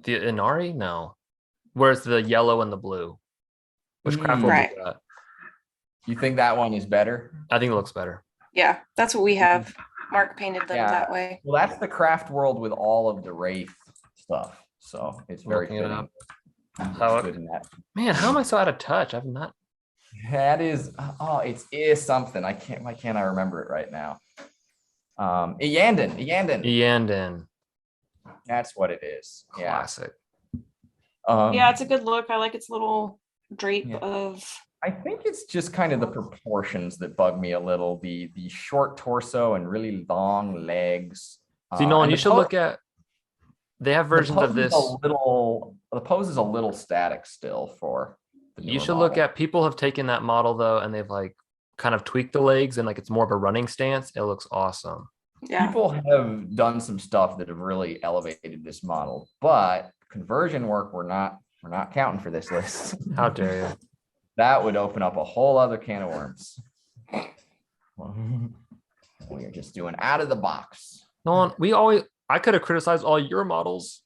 Inari? No. Where's the yellow and the blue? Which craft will Right. do that? You think that one is better? I think it looks better. Yeah, that's what we have. Mark painted them Yeah. that way. Well, that's the craft world with all of the Wraith stuff. So it's very Looking it fitting. up. It's How- good in that. Man, how am I so out of touch? I've not. That is, it is something. Why can't I remember it right now? Yandin. Yandin. That's what it is. Yeah. Classic. Yeah, it's a good look. I like its little drape Yeah. of. I think it's just kind of the proportions that bug me a little. The short torso and really long legs. See, Nolan, and you the should pose- look at. They have versions of the this. The pose is a little static still for the You newer should look model. at. People have taken that model though, and they've like kind of tweaked the legs, and like it's more of a running stance. It looks awesome. Yeah. People have done some stuff that have really elevated this model, but conversion work we're not counting for this list. How dare you? That would open up a whole other can of worms. We are just doing out of the box. Nolan, I could have criticized all your models.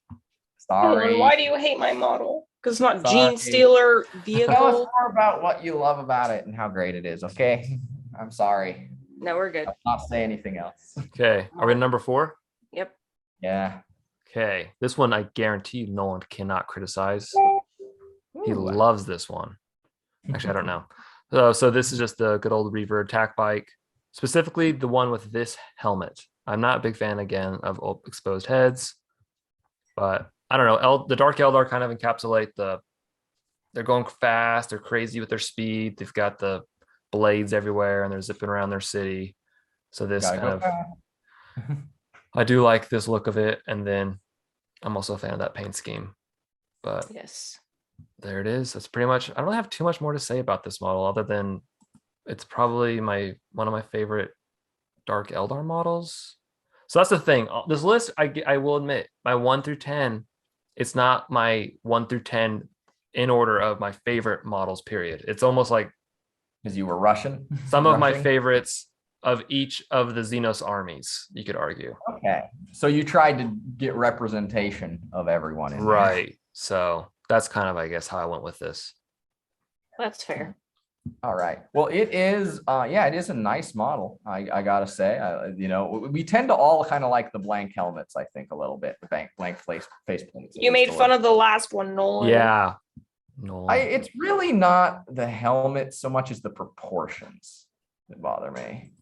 Sorry. Why do you hate my model? Because it's not Sorry. Gene Stealer Tell us vehicle. more about what you love about it and how great it is, okay? I'm sorry. No, we're good. I'll not say anything else. Okay, are we at number 4? Yep. Yeah. Okay, this one I guarantee you Nolan cannot criticize. He Ooh. loves this one. Actually, I don't know. So this is just the good old Reaver attack bike, specifically the one with this helmet. I'm not a big fan again of exposed heads, but I don't know. The Dark Eldar kind of encapsulate they're going fast, they're crazy with their speed. They've got the blades everywhere and they're zipping around their city. So this Gotta kind go of, fast. I do like this look of it. And then I'm also a fan of that paint scheme, but Yes. there it is. That's pretty much, I don't really have too much more to say about this model other than it's probably one of my favorite Dark Eldar models. So that's the thing. This list, I will admit, my 1 through 10, it's not my 1 through 10 in order of my favorite models, period. It's almost like Because you were Russian. some of my Rushing? favorites of each of the Xenos armies, you could argue. Okay. So you tried to get representation of everyone in there. Right. So that's kind of, I guess, how I went with this. That's fair. All right. Well, it is, it is a nice model. I gotta say, we tend to all kind of like the blank helmets, I think, a little bit, the blank face plates. You made fun of the last one, Nolan. Yeah. No. It's really not the helmet so much as the proportions that bother me.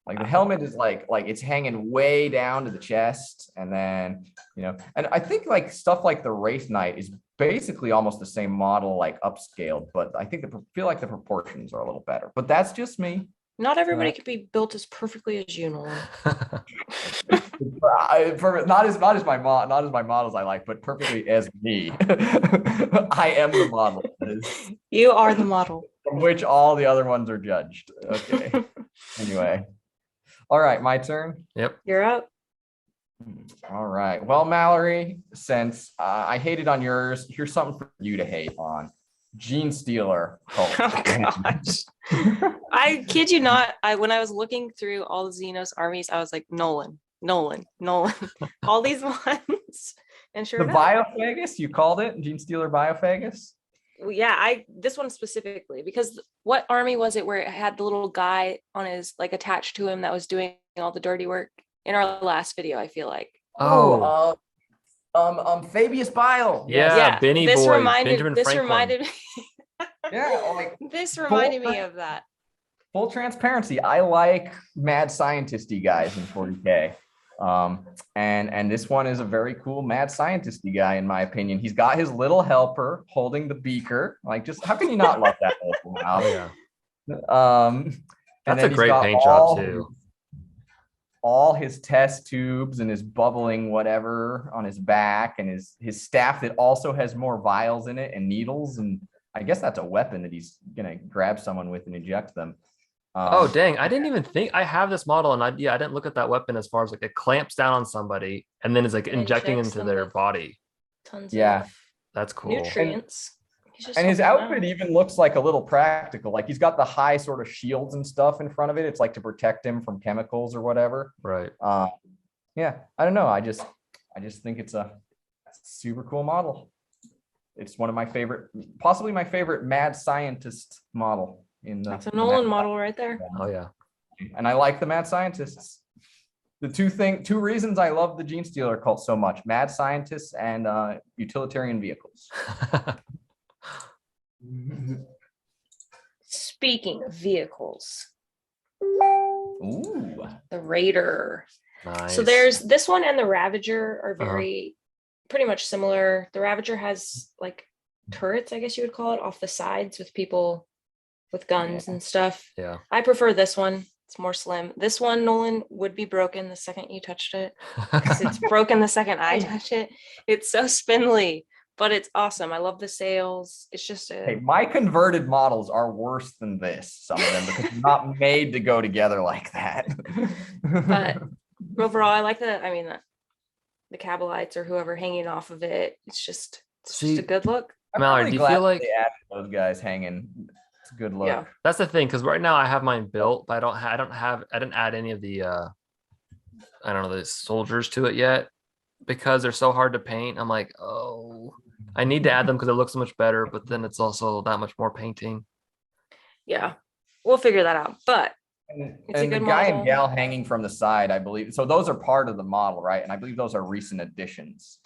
Like the helmet is like it's hanging way down to the chest, and then and I think like stuff like the Wraith Knight is basically almost the same model, like upscaled, but I feel like the proportions are a little better. But that's just me. Not everybody can be built as perfectly as you, Nolan. Not as my models I like, but perfectly as me. I am the model. You are the model. From which all the other ones are judged. Okay. Anyway. All right, my turn. Yep. You're up. All right. Well, Mallory, since I hated on yours, here's something for you to hate on. Gene Stealer. Oh gosh. I kid you not. When I was looking through all the Xenos armies, I was like, Nolan, all these ones. And sure The enough, Biophagus, you called it? Gene Stealer Biophagus? yeah, this one specifically, because what army was it where it had the little guy on his, like, attached to him that was doing all the dirty work in our last video, I feel like. Fabius Bile. Yeah, Benny this boy, reminded Benjamin this Franklin. reminded me Yeah, like this reminded me of that. full transparency. I like mad scientisty guys in 40K. And this one is a very cool mad scientisty guy, in my opinion. He's got his little helper holding the beaker. Like, just how can you not love that little now? Yeah. And That's then a he's great got paint job too. all his test tubes and his bubbling whatever on his back, and his staff that also has more vials in it and needles, and I guess that's a weapon that he's gonna grab someone with and eject them. Oh dang! I didn't even think I have this model, and I didn't look at that weapon as far as like it clamps down on somebody and then is like injecting Injects into them their with body. Tons Yeah. of That's cool. nutrients. He's just And his helping outfit out. even looks like a little practical. Like he's got the high sort of shields and stuff in front of it. It's like to protect him from chemicals or whatever. Right. Yeah, I don't know. I just think it's a super cool model. It's one of my favorite, possibly my favorite mad scientist model in the. That's a Nolan model right there. Oh yeah. And I like the mad scientists. The two reasons I love the Gene Stealer cult so much: mad scientists and utilitarian vehicles. Speaking of vehicles, Ooh. the Raider. Nice. So there's this one and the Ravager are very pretty much similar. The Ravager has like turrets, I guess you would call it, off the sides with people with guns and stuff. Yeah. I prefer this one. It's more slim. This one, Nolan, would be broken the second you touched it. 'Cause it's broken the second I touch it. It's so spindly, but it's awesome. I love the sails. It's just Hey, my converted models are worse than this, some of them, because they're not made to go together like that. But overall, I like the Cabalites or whoever hanging off of it. It's just a good look. I'm Mallory, really do you glad feel like they added those guys hanging? It's a good look. Yeah. that's the thing? Because right now I have mine built, but I didn't add any of the I don't know, the soldiers to it yet because they're so hard to paint. I'm like, oh, I need to add them because it looks so much better, but then it's also that much more painting. Yeah. We'll figure that out. But And, It's a and the good guy model. and gal hanging from the side, I believe. So those are part of the model, right? And I believe those are recent additions.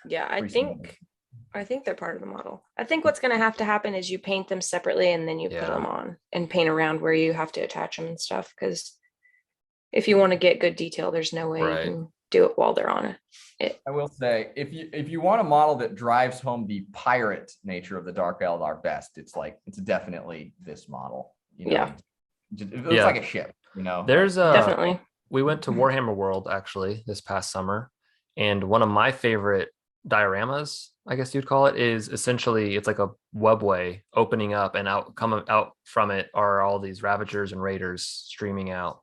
yeah, Recent I think they're part of the model. I think what's going to happen is you paint them separately and then you put Yeah. them on and paint around where you have to attach them and stuff. Because if you want to get good detail, there's no way Right. you can do it while they're on it. I will say, if you want a model that drives home the pirate nature of the Dark Eldar best, it's definitely this model. You know? Yeah. It looks Yeah. like a ship. You know, There's Definitely. we went to Warhammer World actually this past summer, and one of my favorite dioramas, I guess you'd call it, is essentially it's like a webway opening up, and coming out from it are all these Ravagers and Raiders streaming out.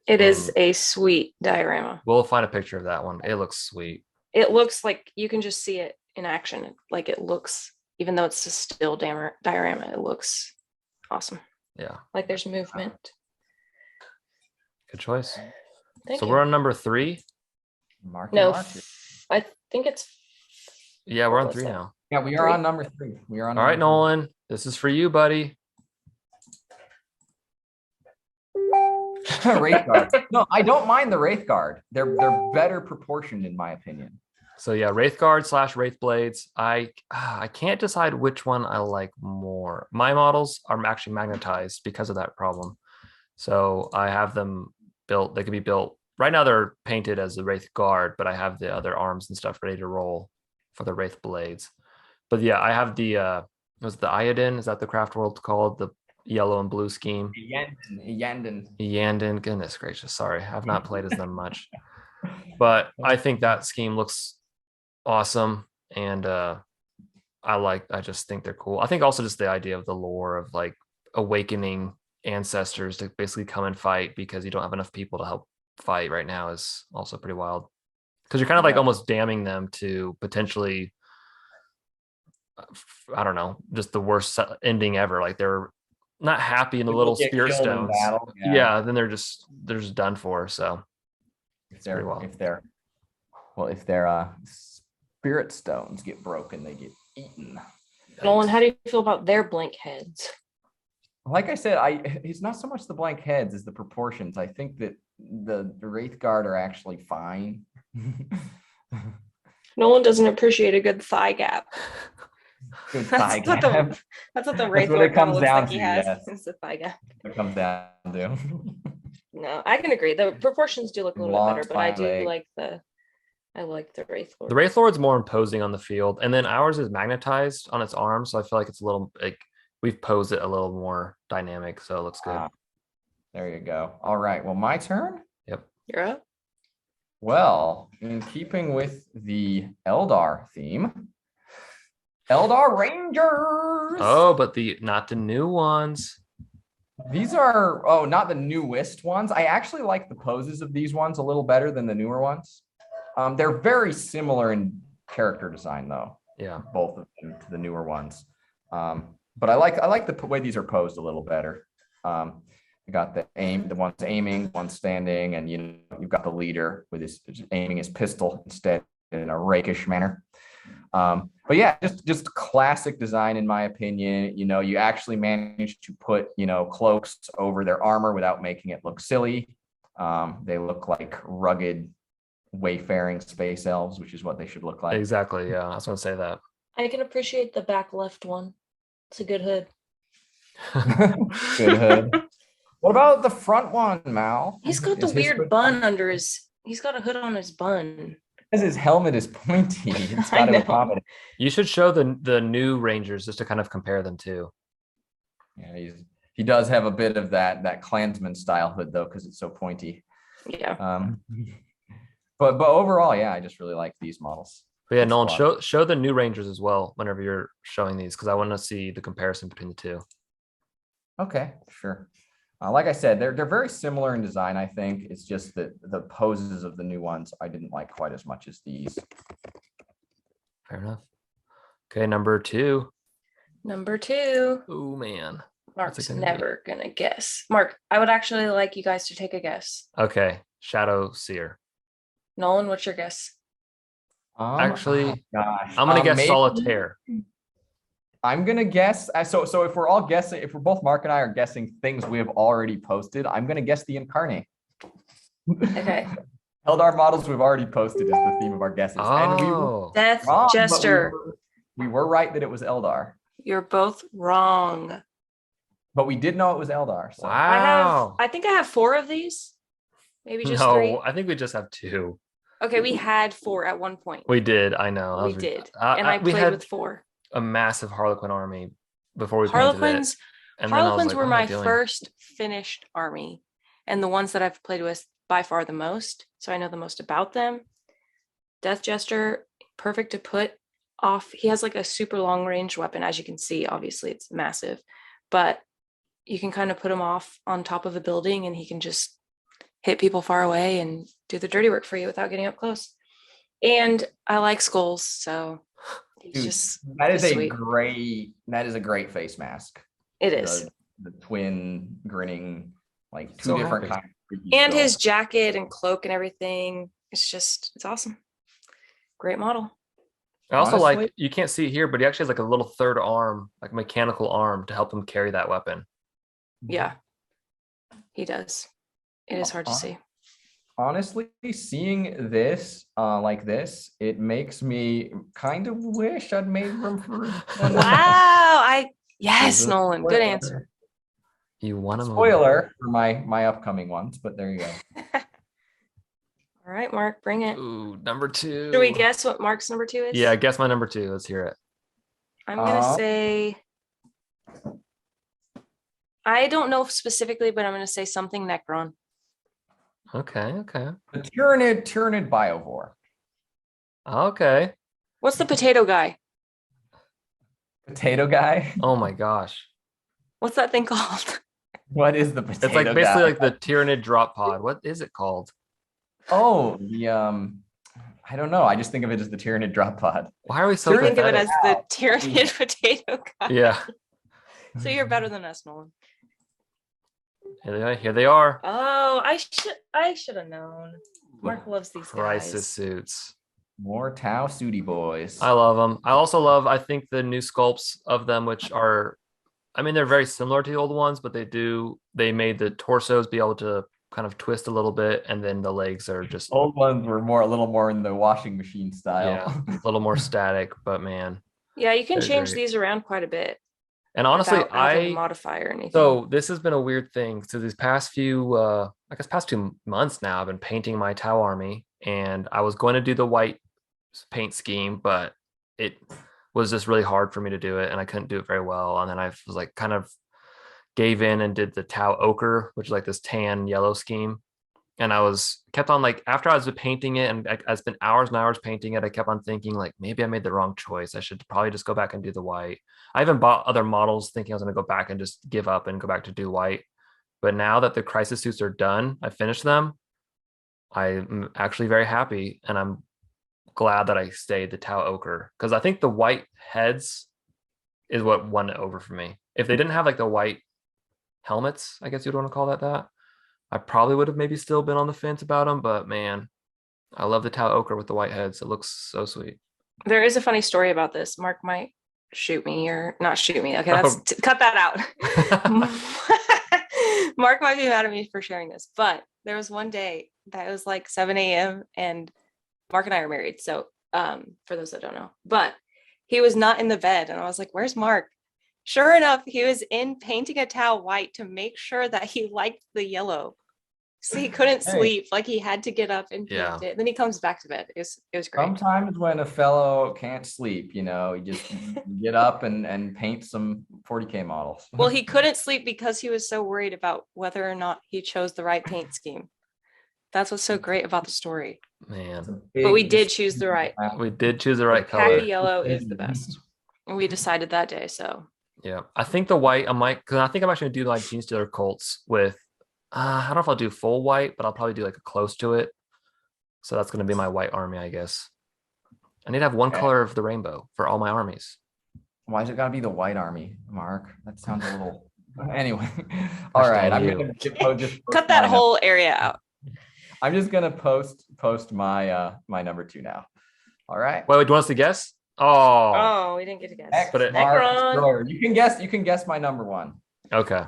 It is And a sweet diorama. we'll find a picture of that one. It looks sweet. It looks like you can just see it in action. Like it looks, even though it's a still diorama, it looks awesome. Yeah, Like there's movement. good choice. Thank So you. we're on number 3. No, mark. I think it's Yeah, we're on What was 3 that? now. Yeah, we are Three. on number 3. We are on. All right, number Nolan, this is for you, buddy. 3. Wraith Guard. No, I don't mind the Wraith Guard. They're better proportioned in my opinion. So yeah, Wraith Guard / Wraith Blades. I can't decide which one I like more. My models are actually magnetized because of that problem. So I have them built. They can be built. Right now they're painted as the Wraith Guard, but I have the other arms and stuff ready to roll for the Wraith Blades. But yeah, I have the was the Iodine? Is that the craft world called? The yellow and blue scheme. Yandin. Goodness gracious. Sorry. I've not played as them much. But I think that scheme looks awesome. And I just think they're cool. I think also just the idea of the lore of like awakening ancestors to basically come and fight because you don't have enough people to help fight right now is also pretty wild. Because you're kind of like almost damning them to potentially, I don't know, just the worst ending ever. Like they're not happy in the little Get spirit killed in stones. battle, Yeah, then they're just done for. So if pretty wild. if their spirit stones get broken, they get eaten. Nolan, how do you feel about their blink heads? Like I said, it's not so much the blank heads as the proportions. I think that the Wraith Guard are actually fine. Nolan doesn't appreciate a good thigh gap. Good thigh That's gap. what the Wraith what it Guard comes looks down like he to, has. yes. It's the thigh gap. It comes down to. No, I can agree. The proportions do look a little Long bit better, but I spine do leg. I like the Wraith Lord. The Wraith Lord's more imposing on the field, and then ours is magnetized on its arm, so I feel like it's a little like we've posed it a little more dynamic, so it looks good. There you go. All right. Well, my turn. You're up. Well, in keeping with the Eldar theme, Eldar Rangers. Oh, but not the new ones. These are not the newest ones. I actually like the poses of these ones a little better than the newer ones. They're very similar in character design, though. Yeah. Both of them to the newer ones. But I like the way these are posed a little better. You got the one's aiming, one's standing, and you've got the leader with his aiming his pistol instead in a rakish manner. But yeah, just classic design in my opinion. You actually managed to put cloaks over their armor without making it look silly. They look like rugged wayfaring space elves, which is what they should look like. Exactly. Yeah, I was gonna say that. I can appreciate the back left one. It's a good hood. Good hood. What about the front one, Mal? He's got the weird bun under his. He's got a hood on his bun. Because his helmet is pointy. It's I got to know. accommodate. You should show the new Rangers just to kind of compare them too. Yeah, he does have a bit of that Klansman style hood though, because it's so pointy. Yeah. But overall, yeah, I just really like these models. But yeah, Good Nolan, squad. show the new Rangers as well whenever you're showing these, because I want to see the comparison between the two. Okay, sure. Like I said, they're very similar in design. I think it's just that the poses of the new ones I didn't like quite as much as these. Fair enough. Okay, number 2. Number 2. Oh man. Mark's gonna be? never gonna guess. Mark, I would actually like you guys to take a guess. Okay, Shadow Seer. Nolan, what's your guess? Actually, gosh, I'm gonna guess maybe- Solitaire. I'm gonna guess. So if we're all guessing, if we're both Mark and I are guessing things we have already posted, I'm gonna guess the Incarnate. Okay. Eldar models we've already posted is the theme of our guesses. And we were Oh, Death wrong, but Jester. we were right that it was Eldar, You're both wrong. but we did know it was Eldar. So. wow. I think I have 4 of these. Maybe just No, 3. I think we just have 2. Okay, we had 4 at one point. We did. I know. We did. And I we played had with 4. a massive Harlequin army before we painted it. Harlequins And then I was Harlequins like, were what am I my doing? first finished army, and the ones that I've played with by far the most, so I know the most about them. Death Jester, perfect to put off. He has like a super long range weapon, as you can see. Obviously, it's massive, but you can kind of put him off on top of a building, and he can just hit people far away and do the dirty work for you without getting up close. And I like skulls, so he's Dude, just that is sweet. that is a great face mask. It is. The twin grinning, like two So different happy. kinds of creepy And his skulls. jacket and cloak and everything. It's awesome. Great model. I also Honestly- like, you can't see it here, but he actually has like a little third arm, like mechanical arm to help him carry that weapon. Yeah, he does. It is hard to see. Honestly, seeing this like this, it makes me kind of wish I'd made room for Wow. There's a Nolan, good spoiler. answer. You want him. Spoiler for my upcoming ones, but there you go. All right, Mark, bring it. Ooh, number 2. Should we guess what Mark's number 2 is? Yeah, guess my number 2. Let's hear it. I'm gonna say, I don't know specifically, but I'm gonna say something Necron. Okay. The Tyranid Biovore. Okay. What's the potato guy? Potato guy. Oh my gosh. What's that thing called? What is the potato It's like basically guy? like the Tyranid drop pod. What is it called? Oh, the I don't know. I just think of it as the Tyranid drop pod. Why are we so I think of it pathetic? as the Tyranid potato guy. Yeah. So you're better than us, Nolan. Here they are. Oh, I should have known. Mark loves these Crisis guys. suits. More Tau Sooty boys. I love them. I also love, I think, the new sculpts of them, which are, I mean, they're very similar to the old ones, but they made the torsos be able to kind of twist a little bit, and then the legs are just Old ones were a little more in the washing machine style. yeah, a little more static, but man. Yeah, you can They're change great. these around quite a bit. And honestly, without having a modifier or anything. so this has been a weird thing. So these past few, I guess past 2 months now, I've been painting my Tau army, and I was going to do the white paint scheme, but it was just really hard for me to do it, and I couldn't do it very well. And then I was like, kind of gave in and did the Tau ochre, which is like this tan yellow scheme. And I kept on like, after I was painting it, and I spent hours and hours painting it, I kept on thinking like, maybe I made the wrong choice. I should probably just go back and do the white. I even bought other models thinking I was going to go back and just give up and go back to do white. But now that the crisis suits are done, I finished them. I'm actually very happy, and I'm glad that I stayed the Tau ochre, because I think the white heads is what won it over for me. If they didn't have like the white helmets, I guess you'd want to call that, I probably would have maybe still been on the fence about them. But man, I love the Tau ochre with the white heads. It looks so sweet. There is a funny story about this. Mark might shoot me or not shoot me. Okay, Oh. cut that out. Mark might be mad at me for sharing this, but there was one day that it was like 7 a.m. and Mark and I are married. So for those that don't know, but he was not in the bed, and I was like, where's Mark? Sure enough, he was in painting a Tau white to make sure that he liked the yellow. So he couldn't Hey. sleep. Like he had to get up and paint Yeah. it. Then he comes back to bed. It was great. Sometimes when a fellow can't sleep, you just get up and paint some 40K models. Well, he couldn't sleep because he was so worried about whether or not he chose the right paint scheme. That's what's so great about the story. Man, But we did choose the right. we did choose the right color. Khaki yellow is the best. And we decided that day. So Yeah, I think the white I might, because I think I'm actually gonna do like Gene Stealer Colts with. I don't know if I'll do full white, but I'll probably do like a close to it. So that's gonna be my white army, I guess. I need to have one Okay. color of the rainbow for all my armies. Why is it gotta be the white army, Mark? That sounds a little. Anyway, all right. I'm Understand gonna just cut that whole area out. I'm just gonna post my my number 2 now. All right. Wait, do you want us to guess? Oh, Oh, we didn't get to guess. X But it- Mark Necron. Destroyer. You can guess my number 1. okay.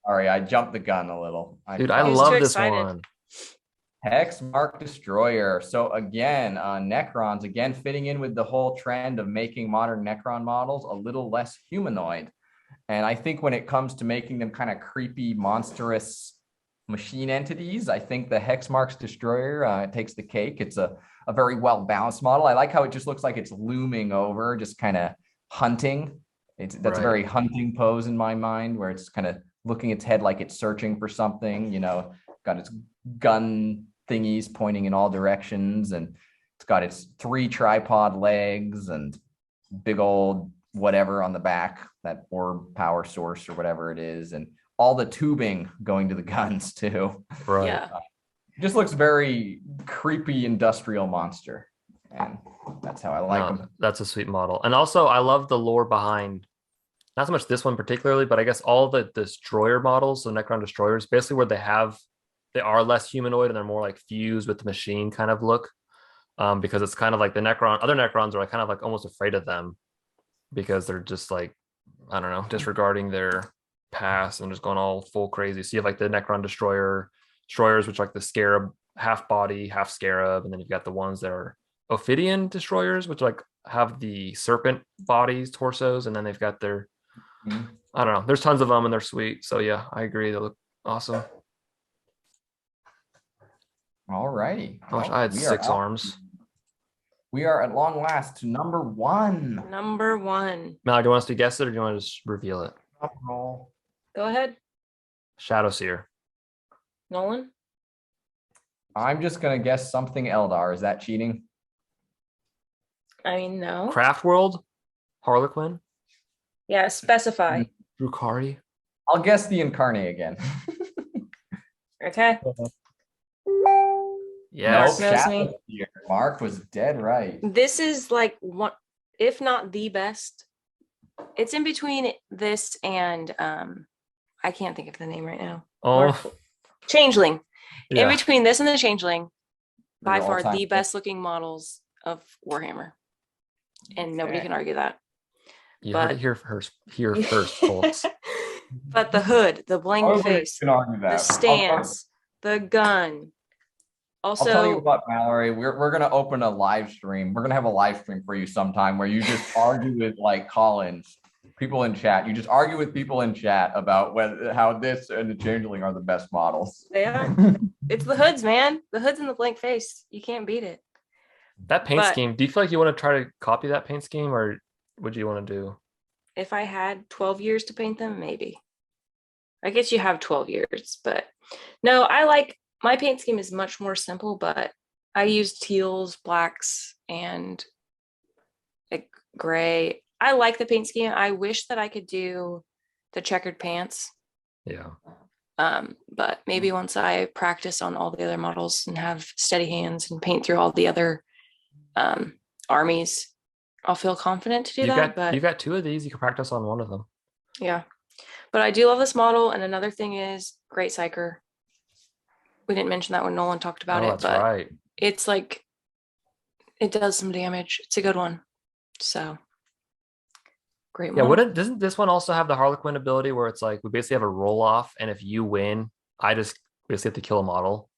Sorry, I jumped the gun a little. Dude, I was love too this excited. one. Hex Mark Destroyer. So again, Necrons, again, fitting in with the whole trend of making modern Necron models a little less humanoid. And I think when it comes to making them kind of creepy, monstrous machine entities, I think the Hex Mark's Destroyer takes the cake. It's a very well-balanced model. I like how it just looks like it's looming over, just kind of hunting. That's a Right. very hunting pose in my mind, where it's kind of looking its head like it's searching for something, got its gun thingies pointing in all directions, and it's got its 3 tripod legs and big old whatever on the back, that orb power source or whatever it is, and all the tubing going to the guns too. Right. Yeah. It just looks very creepy industrial monster, and that's how I like No, them. that's a sweet model. And also, I love the lore behind, not so much this one particularly, but I guess all the destroyer models, so Necron destroyers, basically where they are less humanoid and they're more like fused with the machine kind of look. Because it's kind of like other Necrons are like kind of like almost afraid of them because they're just like, I don't know, disregarding their past and just going all full crazy. So you have like the Necron destroyers, which are like the scarab, half body, half scarab, and then you've got the ones that are Ophidian destroyers, which like have the serpent bodies, torsos, and then they've got their, I don't know, there's tons of them and they're sweet. So yeah, I agree. They look awesome. All righty. I wish I had 6 arms. We are at long last to number 1. Number 1. Mallory, do you want us to guess it or do you want to just reveal it? Drum roll. Go ahead, Shadow Seer. Nolan. I'm just gonna guess something Eldar. Is that cheating? I mean, no. Craft World, Harlequin, Yeah, specify. Drukari. I'll guess the Incarnate again. Okay. Yes. Nope. knows Shadow me. Seer. Mark was dead right. This is like one, if not the best. It's in between this and I can't think of the name right now. Oh, Changeling. yeah. In between this and the Changeling, by Your far all-time the favorite. best looking models of Warhammer. And nobody Okay. can argue that. You heard but- it here first, folks. But the hood, the blank Nobody face, can argue that. the stance, the gun. I'll tell you Also, what, Mallory, we're gonna open a live stream. We're gonna have a live stream for you sometime where you just argue with like Collins, people in chat. You just argue with people in chat about how this and the Changeling are the best models. they are. It's the hoods, man. The hoods and the blank face. You can't beat it. That paint But- scheme, do you feel like you want to try to copy that paint scheme or would you want to do? If I had 12 years to paint them, maybe. I guess you have 12 years, but no, my paint scheme is much more simple, but I use teals, blacks, and like gray. I like the paint scheme. I wish that I could do the checkered pants. Yeah. But maybe once I practice on all the other models and have steady hands and paint through all the other armies, I'll feel confident to do that. But You got 2 of these. You can practice on one of them. yeah, but I do love this model. And another thing is Great Psyker. We didn't mention that when Nolan talked about Oh, it, that's but right. it's like, it does some damage. It's a good one. So great Yeah. model. Doesn't this one also have the Harlequin ability where it's like we basically have a roll off, and if you win, I just basically have to kill a model?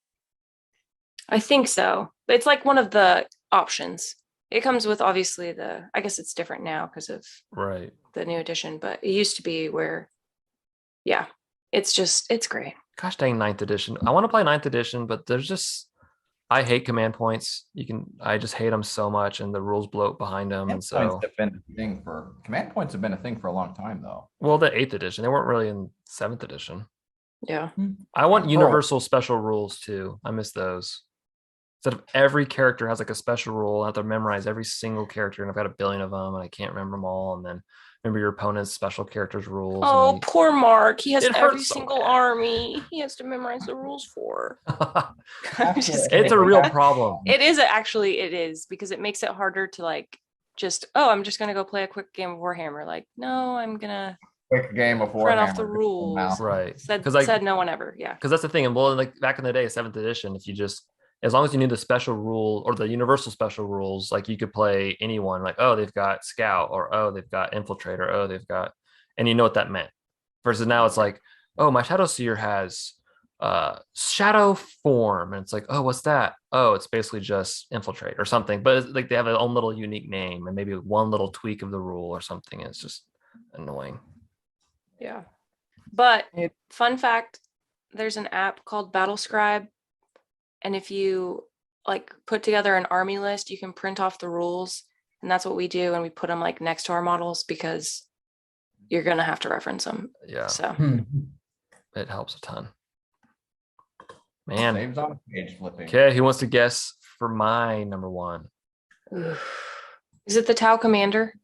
I think so. But it's like one of the options. It comes with obviously I guess it's different now because of Right. the new edition, but it used to be where, yeah, it's great. gosh dang, 9th edition. I want to play 9th edition, but I hate command points. I just hate them so much, and the rules bloat behind them. And so, Command points have been a thing for a long time, though. well, the 8th edition, they weren't really in 7th edition. Yeah. I want universal special rules too. I miss those. Instead of every character has like a special rule, I have to memorize every single character, and I've got a billion of them, and I can't remember them all. And then remember your opponent's special characters rules. Oh, poor Mark. He has It every hurts so single bad. army. He has to memorize the rules for. I'm just It's kidding. a real problem. It is because it makes it harder to like just, I'm just gonna go play a quick game of Warhammer. Like, no, I'm gonna Quick game of run off the Warhammer. rules. Right. Said no one ever. Yeah. Because that's the thing. And well, like back in the day, 7th edition, if you just, as long as you knew the special rule or the universal special rules, like you could play anyone, like, oh, they've got scout, or oh, they've got infiltrator, oh, they've got, and you know what that meant. Versus now it's like, oh, my shadow seer has shadow form, and it's like, oh, what's that? Oh, it's basically just infiltrate or something. But it's like they have their own little unique name and maybe one little tweak of the rule or something. It's just annoying. Yeah. But fun fact, there's an app called Battle Scribe. And if you like put together an army list, you can print off the rules. And that's what we do. And we put them like next to our models because you're going to have to reference them. Yeah. So It helps a ton. Man. Saves on page flipping. Okay, who wants to guess for my number one? Is it the Tau Commander?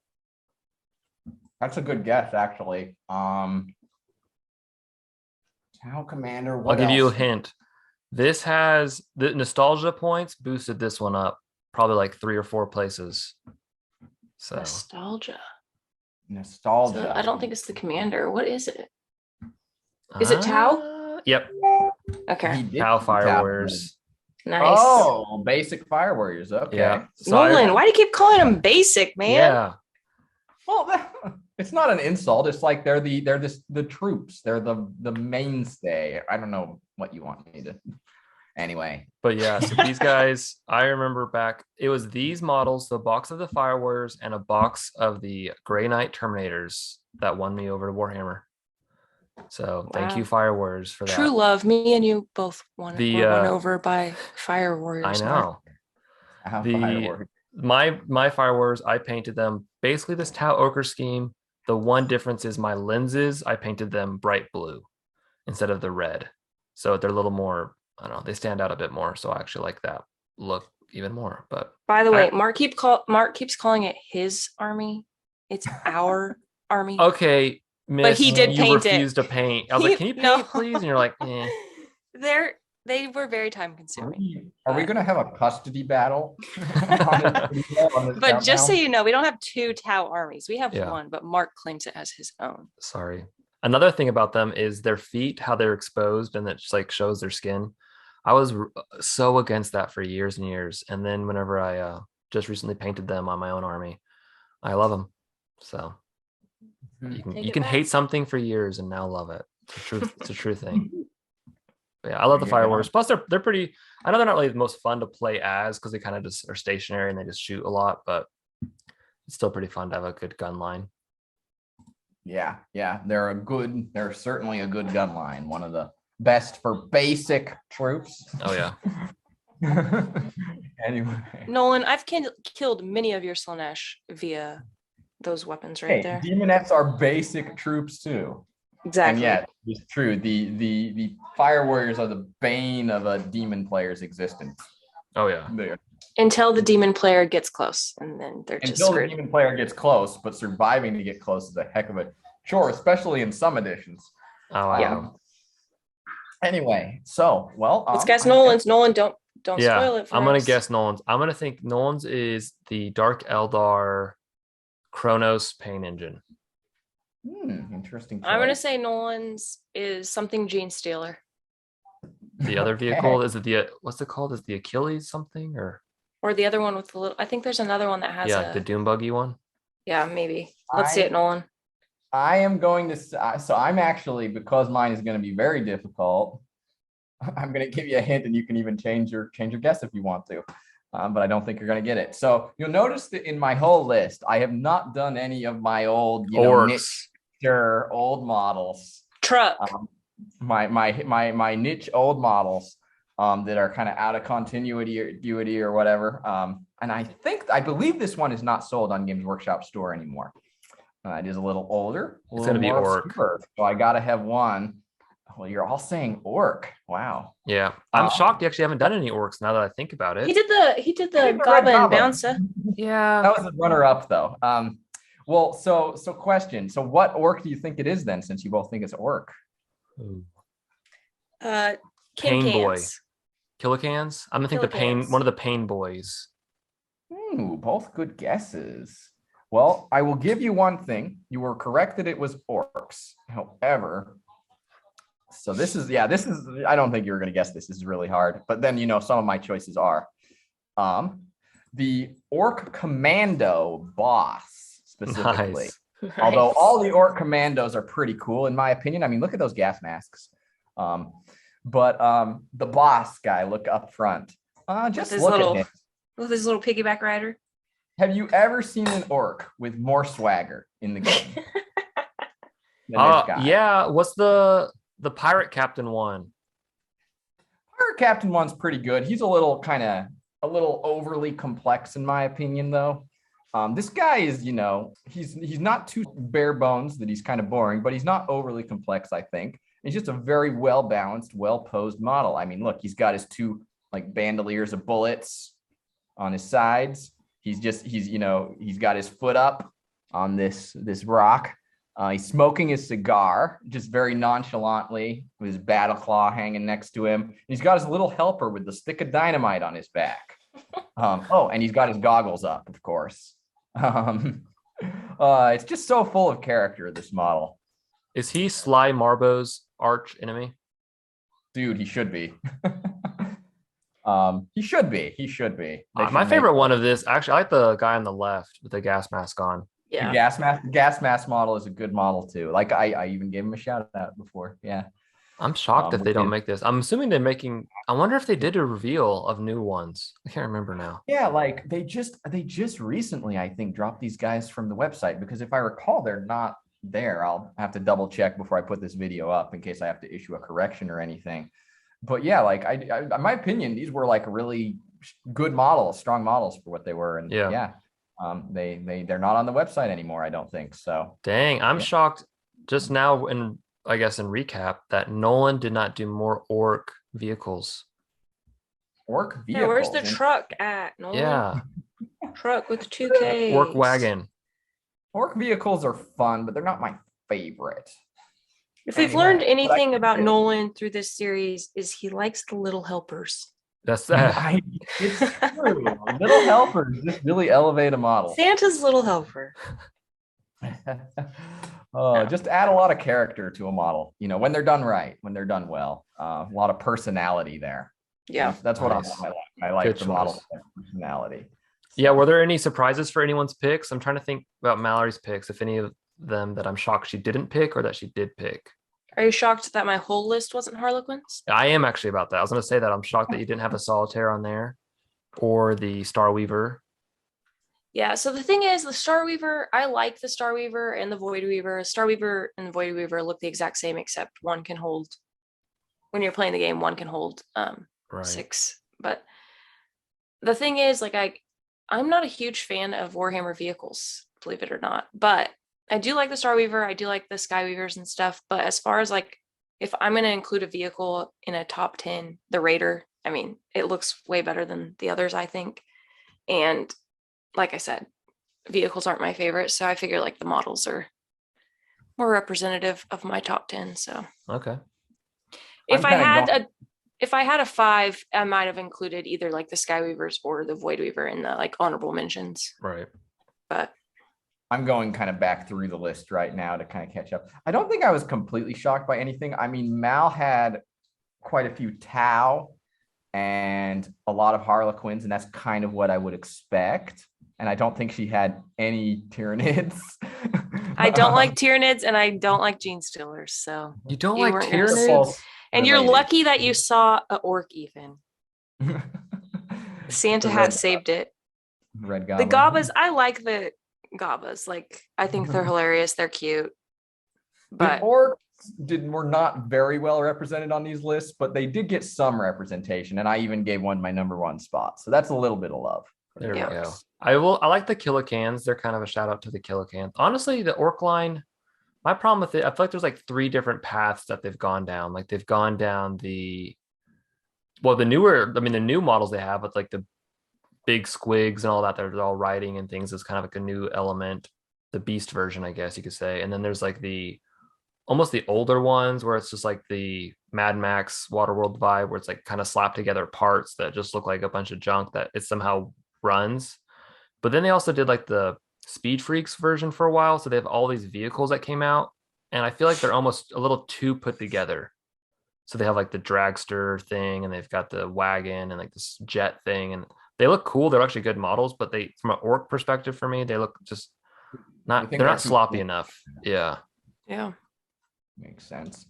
That's a good guess, actually. Tau Commander. I'll What give you a else? hint. This has the nostalgia points boosted this one up probably like 3 or 4 places. So Nostalgia. Nostalgia. So I don't think it's the Commander. What is it? Is it Tau? Yep. Okay. He did Tau do Fire Tau. Warriors. Nice. Oh, basic Fire Warriors. Okay. Yeah. Nolan, why do you keep calling them basic, man? Yeah. Well, it's not an insult. It's like they're the troops. They're the mainstay. I don't know what you want me to. Anyway. But yeah, so these guys, I remember back, it was these models, the box of the Fire Warriors and a box of the Grey Knight Terminators that won me over to Warhammer. So thank you, Fire Warriors, for that. True love. Me and you both were run over by Fire I Warriors. know. Fire Warriors. My Fire Warriors, I painted them basically this Tau Ochre scheme. The one difference is my lenses, I painted them bright blue instead of the red. So they're a little more, I don't know, they stand out a bit more. So I actually like that look even more. But by the way, Mark keeps calling it his army. It's our army. Okay, Miss, but he did paint it. Refused to paint. I was like, can you paint it, please? And you're like, eh. They were very time consuming. Are we going to have a custody battle? But just so you know, we don't have 2 Tau armies. We have Yeah. one, but Mark claims it as his own. Sorry. Another thing about them is their feet, how they're exposed, and it just like shows their skin. I was so against that for years and years. And then whenever I just recently painted them on my own army, I love them. So you can hate something for years and now love it. It's a true thing. But yeah, I love the Fire Warriors. Plus, they're pretty. I know they're not really the most fun to play as because they kind of just are stationary and they just shoot a lot, but it's still pretty fun to have a good gun line. Yeah, they're certainly a good gun line. One of the best for basic troops. Oh yeah. Anyway, Nolan, I've killed many of your Slanesh via those weapons right there. Demonettes are basic troops too. Exactly. And yet, it's true. The Fire Warriors are the bane of a demon player's existence. Oh yeah. Until the demon player gets close, and then they're just Until screwed. the demon player gets close, but surviving to get close is a heck of a chore, especially in some editions. Oh I Yeah. know. Anyway, so Let's guess Nolan's. Nolan, don't spoil it for I'm gonna us. guess Nolan's. I'm gonna think Nolan's is the Dark Eldar Chronos paint engine. Interesting. I'm gonna choice. say Nolan's is something Gene Stealer. The other vehicle is it what's it called? Is the Achilles something Or the other one with the little. I think there's another one that has the Doom Buggy one? Yeah, maybe. Let's see it, Nolan. I am going to. So I'm actually, because mine is going to be very difficult. I'm going to give you a hint, and you can even change your guess if you want to. But I don't think you're going to get it. So you'll notice that in my whole list, I have not done any of my old, Orcs. old models. Truck. my niche old models that are kind of out of continuity or whatever. And I believe this one is not sold on Games Workshop store anymore. It is a little older, a It's little gonna be more orc. obscure, so I gotta have one. Well, you're all saying orc. Wow. Yeah, I'm shocked you actually haven't done any orcs now that I think about He it. did the Red Gaba and Gaba. Bouncer. Yeah. That was a runner up though. Well, so question. So what orc do you think it is then, since you both think it's orc? Ooh. King Pain boy. Cans. Killicans? I'm gonna think the pain, Killicans. one of the pain boys. Ooh, both good guesses. Well, I will give you one thing. You were correct that it was orcs. However, so this is, I don't think you were going to guess this. This is really hard. But then, some of my choices are the orc commando boss specifically. Nice. Although all the orc commandos are pretty cool, in my opinion. I mean, look at those gas masks. But the boss guy, look up front. Just his look little- at him. With his little piggyback rider. Have you ever seen an orc with more swagger in the game than this guy? Yeah. What's the pirate captain one? Pirate Captain one's pretty good. He's a little overly complex in my opinion, though. This guy is, he's not too bare bones that he's kind of boring, but he's not overly complex, I think. He's just a very well balanced, well posed model. I mean, look, he's got his two like bandoliers of bullets on his sides. He's got his foot up on this rock. He's smoking his cigar, just very nonchalantly, with his battle claw hanging next to him. And he's got his little helper with the stick of dynamite on his back. And he's got his goggles up, of course. It's just so full of character, this model. Is he Sly Marbo's arch enemy? Dude, he should be. He should be. My favorite one of this, actually, I like the guy on the left with the gas mask on. Yeah. The gas mask model is a good model too. Like I even gave him a shout out before. Yeah. I'm shocked if they don't make this. I'm assuming they're making. I wonder if they did a reveal of new ones. I can't remember now. Yeah, like they just recently, I think, dropped these guys from the website, because if I recall, they're not there. I'll have to double check before I put this video up in case I have to issue a correction or anything. But yeah, like I in my opinion, these were like really good models, strong models for what they were. And they're not on the website anymore, I don't think so. Dang, I'm shocked just now, in I guess in recap, that Nolan did not do more orc vehicles. Orc vehicles. Yeah, where's the truck at? No. Yeah, Truck with 2K. orc wagon. Orc vehicles are fun, but they're not my favorite. If we've learned anything about Nolan through this series, is he likes the little helpers. That's that. It's true. Little helpers just really elevate a model. Santa's little helper. Just add a lot of character to a model, when they're done right, when they're done well. A lot of personality there. Yeah. That's what Nice. I like Good the model choice. with personality. Yeah, were there any surprises for anyone's picks? I'm trying to think about Mallory's picks, if any of them that I'm shocked she didn't pick or that she did pick. Are you shocked that my whole list wasn't Harlequins? I am actually about that. I was going to say that I'm shocked that you didn't have a Solitaire on there or the Star Weaver. Yeah, so the thing is, the Star Weaver, I like the Star Weaver and the Void Weaver. Star Weaver and the Void Weaver look the exact same, except one can hold, when you're playing the game, one can hold Right. 6. But the thing is, like, I'm not a huge fan of Warhammer vehicles, believe it or not. But I do like the Star Weaver. I do like the Sky Weavers and stuff. But as far as like, if I'm going to include a vehicle in a top 10, the Raider, I mean, it looks way better than the others, I think. And like I said, vehicles aren't my favorite. So I figure like the models are more representative of my top 10. So Okay. if I had a 5, I might have included either like the Sky Weavers or the Void Weaver in the like honorable mentions. Right. But I'm going kind of back through the list right now to kind of catch up. I don't think I was completely shocked by anything. I mean, Mal had quite a few Tau and a lot of Harlequins, and that's kind of what I would expect. And I don't think she had any Tyranids. I don't like Tyranids and I don't like Gene Stealers. So You don't You like weren't gonna Tyranids? and you're Related. lucky that you saw a orc even. Santa The hat red- saved it. Red The Goblin. Gabas, I like the Gabas. Like I think they're hilarious. They're cute. The But orcs were not very well represented on these lists, but they did get some representation, and I even gave one my #1 spot. So that's a little bit of love. There we Yeah. go. I like the Killicans. They're kind of a shout out to the Killicans. Honestly, the Orc line, my problem with it, I feel like there's like 3 different paths that they've gone down. Like they've gone down the new models they have with like the big squigs and all that. They're all riding and things is kind of like a new element, the beast version, I guess you could say. And then there's like almost the older ones where it's just like the Mad Max Waterworld vibe, where it's like kind of slapped together parts that just look like a bunch of junk that it somehow runs. But then they also did like the Speed Freaks version for a while. So they have all these vehicles that came out. And I feel like they're almost a little too put together. So they have like the dragster thing, and they've got the wagon and like this jet thing. And they look cool. They're actually good models, but from an orc perspective for me, they look just not, they're not sloppy enough. Yeah. Yeah. Makes sense.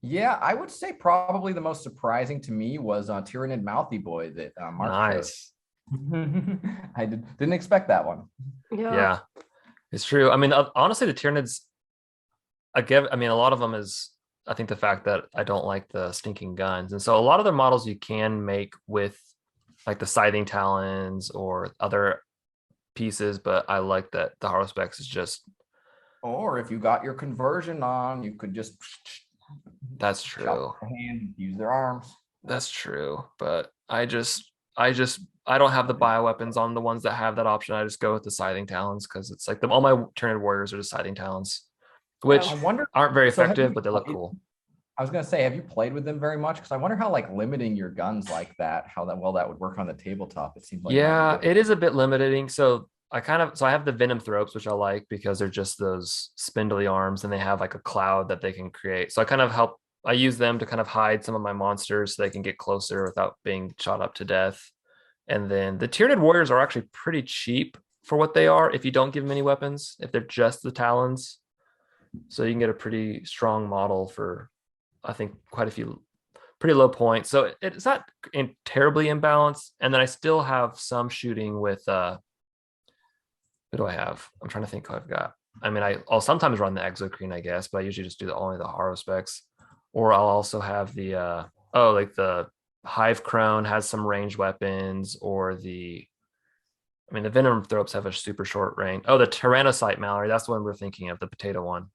Yeah, I would say probably the most surprising to me was Tyrannid Mouthy Boy that Mark Nice. I didn't expect that one. Yeah, it's true. I mean, honestly, the Tyranids, a lot of them is, I think, the fact that I don't like the stinking guns. And so a lot of the models you can make with like the scything talons or other pieces, but I like that the Haruspex is just. Or if you got your conversion on, you could just. That's true. Hand, use their arms. That's true. But I don't have the bioweapons on the ones that have that option. I just go with the scything talons because it's like all my Tyranid warriors are just scything talons, which aren't very effective, but they look cool. I was gonna say, have you played with them very much? Because I wonder how like limiting your guns like that, how that would work on the tabletop. It seems like it is a bit limiting. So I have the Venom Thropes, which I like because they're just those spindly arms, and they have like a cloud that they can create. So I use them to kind of hide some of my monsters so they can get closer without being shot up to death. And then the Tyranid warriors are actually pretty cheap for what they are if you don't give them any weapons, if they're just the talons. So you can get a pretty strong model for, I think, quite a few pretty low points. So it's not terribly imbalanced. And then I still have some shooting with who do I have? I'm trying to think who I've got. I mean, I'll sometimes run the Exocrine, I guess, but I usually just do only the Haruspex. Or I'll also have the the Hive Crone has some ranged weapons, or the Venom Thropes have a super short range. Oh, the Tyrannocyte Mallory, that's the one we're thinking of, the potato one.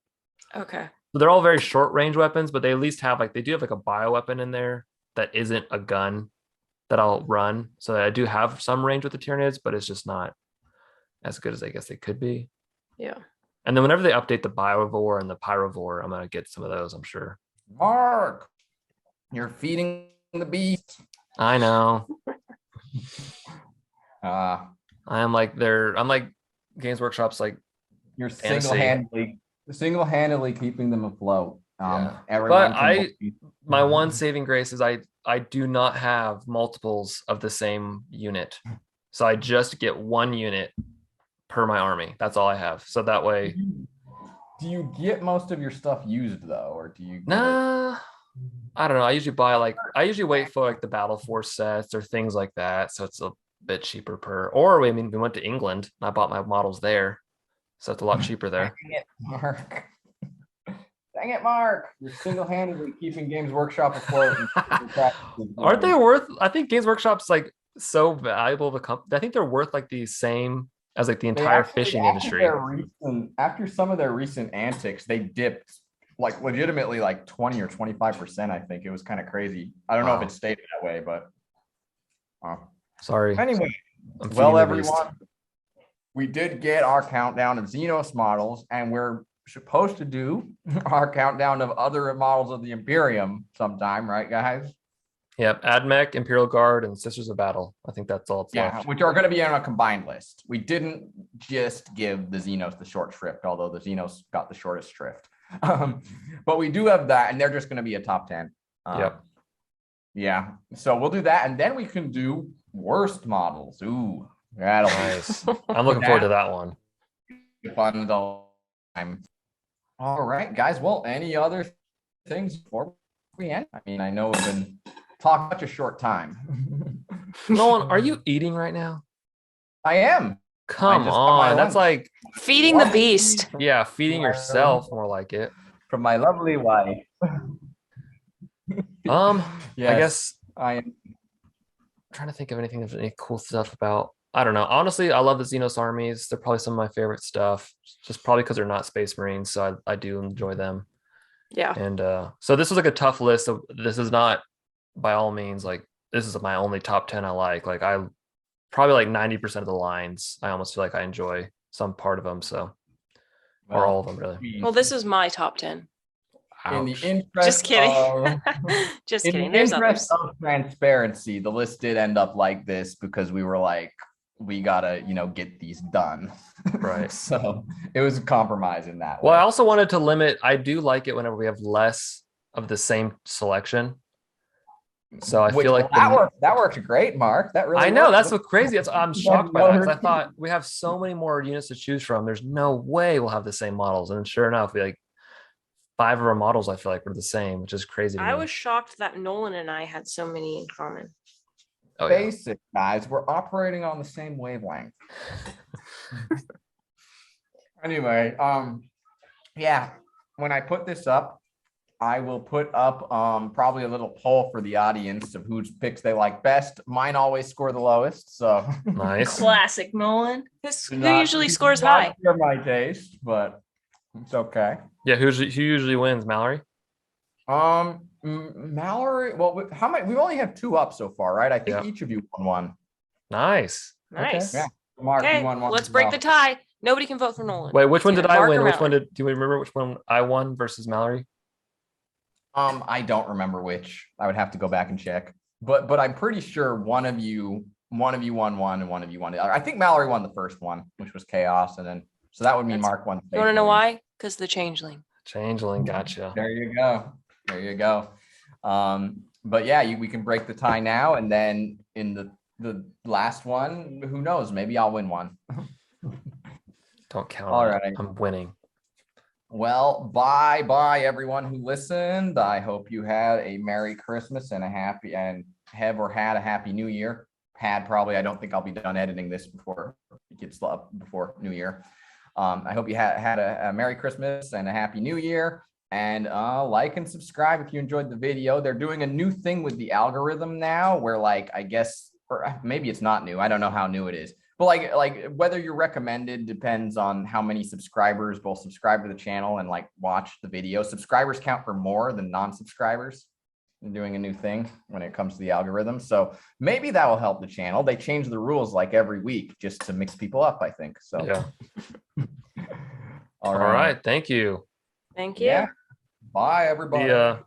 Okay. So they're all very short range weapons, but they at least have they do have like a bioweapon in there that isn't a gun that I'll run. So I do have some range with the Tyranids, but it's just not as good as I guess they could be. Yeah. And then whenever they update the Biovore and the Pyrovore, I'm gonna get some of those, I'm sure. Mark, you're feeding the beast. I know. I'm like Games Workshop's like you're single-handedly keeping them afloat. But my one saving grace is I do not have multiples of the same unit. So I just get one unit per my army. That's all I have. So that way. Do you get most of your stuff used though, or do you? Nah, I don't know. I usually wait for like the Battle Force sets or things like that. So it's a bit cheaper Or we went to England and I bought my models there. So it's a lot cheaper there. Dang it, Mark. You're single-handedly keeping Games Workshop afloat. Aren't they worth? I think Games Workshop's like so valuable of a company. I think they're worth like the same as like the entire fishing industry. After some of their recent antics, they dipped like legitimately like 20 or 25%. I think it was kind of crazy. I don't know if it stayed that way, but sorry. Anyway, well, everyone, we did get our countdown of Xenos models, and we're supposed to do our countdown of other models of the Imperium sometime, right, guys? Yep, AdMech, Imperial Guard, and Sisters of Battle. I think that's all it's left. Which are going to be on a combined list. We didn't just give the Xenos the short shrift, although the Xenos got the shortest shrift. But we do have that, and they're just going to be a top 10. Yep. Yeah, so we'll do that, and then we can do worst models. Ooh, that'll nice. I'm looking forward to that one. Fun time. All right, guys. Well, any other things before we end? I mean, I know we've been talking such a short time. Nolan, are you eating right now? I am. Come on, that's like feeding the beast. Yeah, feeding yourself, more like it. from my lovely wife. I Yes, guess I am. trying to think of anything of any cool stuff about. I don't know. Honestly, I love the Xenos armies. They're probably some of my favorite stuff. Just probably because they're not Space Marines, so I do enjoy them. Yeah. And so this was like a tough list. So this is not by all means like this is my only top 10 I like. Like I probably like 90% of the lines. I almost feel like I enjoy some part of them. So or all of them really. Well, this is my top 10. In the Ouch. interest Just kidding. of, Just in kidding. the There's interest others. of transparency, the list did end up like this because we were like, we gotta, get these done. Right. So it was a compromise in that Well, I way. also wanted to limit. I do like it whenever we have less of the same selection. So I feel like that works great, Mark. That really I know works. that's so crazy. I'm You shocked have by that because no I thought we have so many more units to choose from. There's no way we'll have the same models, and sure enough, we like 5 of our models. I feel like were the same, which is crazy. To I me. was shocked that Nolan and I had so many in common. Oh, yeah. basic, guys. We're operating on the same wavelength. Anyway, yeah, when I put this up, I will put up probably a little poll for the audience of whose picks they like best. Mine always score the lowest, so Nice. Classic Nolan. Who not- usually scores not high? for my taste, but it's okay. Yeah, who usually wins? Mallory. Mallory. Well, how many? We only have 2 up so far, right? I think Yeah. each of you won one. Nice. Nice. Yeah, Mark, Okay, you won one. let's as break well. the tie. Nobody can vote for Nolan. Wait, which one It's did either I Mark win? or Which one Mallory. do we remember? Which one I won versus Mallory? I don't remember which. I would have to go back and check. But I'm pretty sure one of you won one and one of you won the other. I think Mallory won the first one, which was chaos, and then so that would mean That's- Mark won. You want to know why? Because the changeling. Changeling, gotcha. There you go. There you go. But yeah, we can break the tie now, and then in the last one, who knows? Maybe I'll win one. Don't count. All on it. right. I'm winning. Well, bye everyone who listened. I hope you had a Merry Christmas and a happy and have or had a Happy New Year. Had probably. I don't think I'll be done editing this before it gets up before New Year. I hope you had a Merry Christmas and a Happy New Year. And like and subscribe if you enjoyed the video. They're doing a new thing with the algorithm now where like, I guess, or maybe it's not new. I don't know how new it is. But like whether you're recommended depends on how many subscribers both subscribe to the channel and like watch the video. Subscribers count for more than non-subscribers. They're doing a new thing when it comes to the algorithm. So maybe that will help the channel. They change the rules like every week just to mix people up, I think. So Yeah. All All right. right. Thank you. Thank you. Yeah. Bye, everybody. Yeah.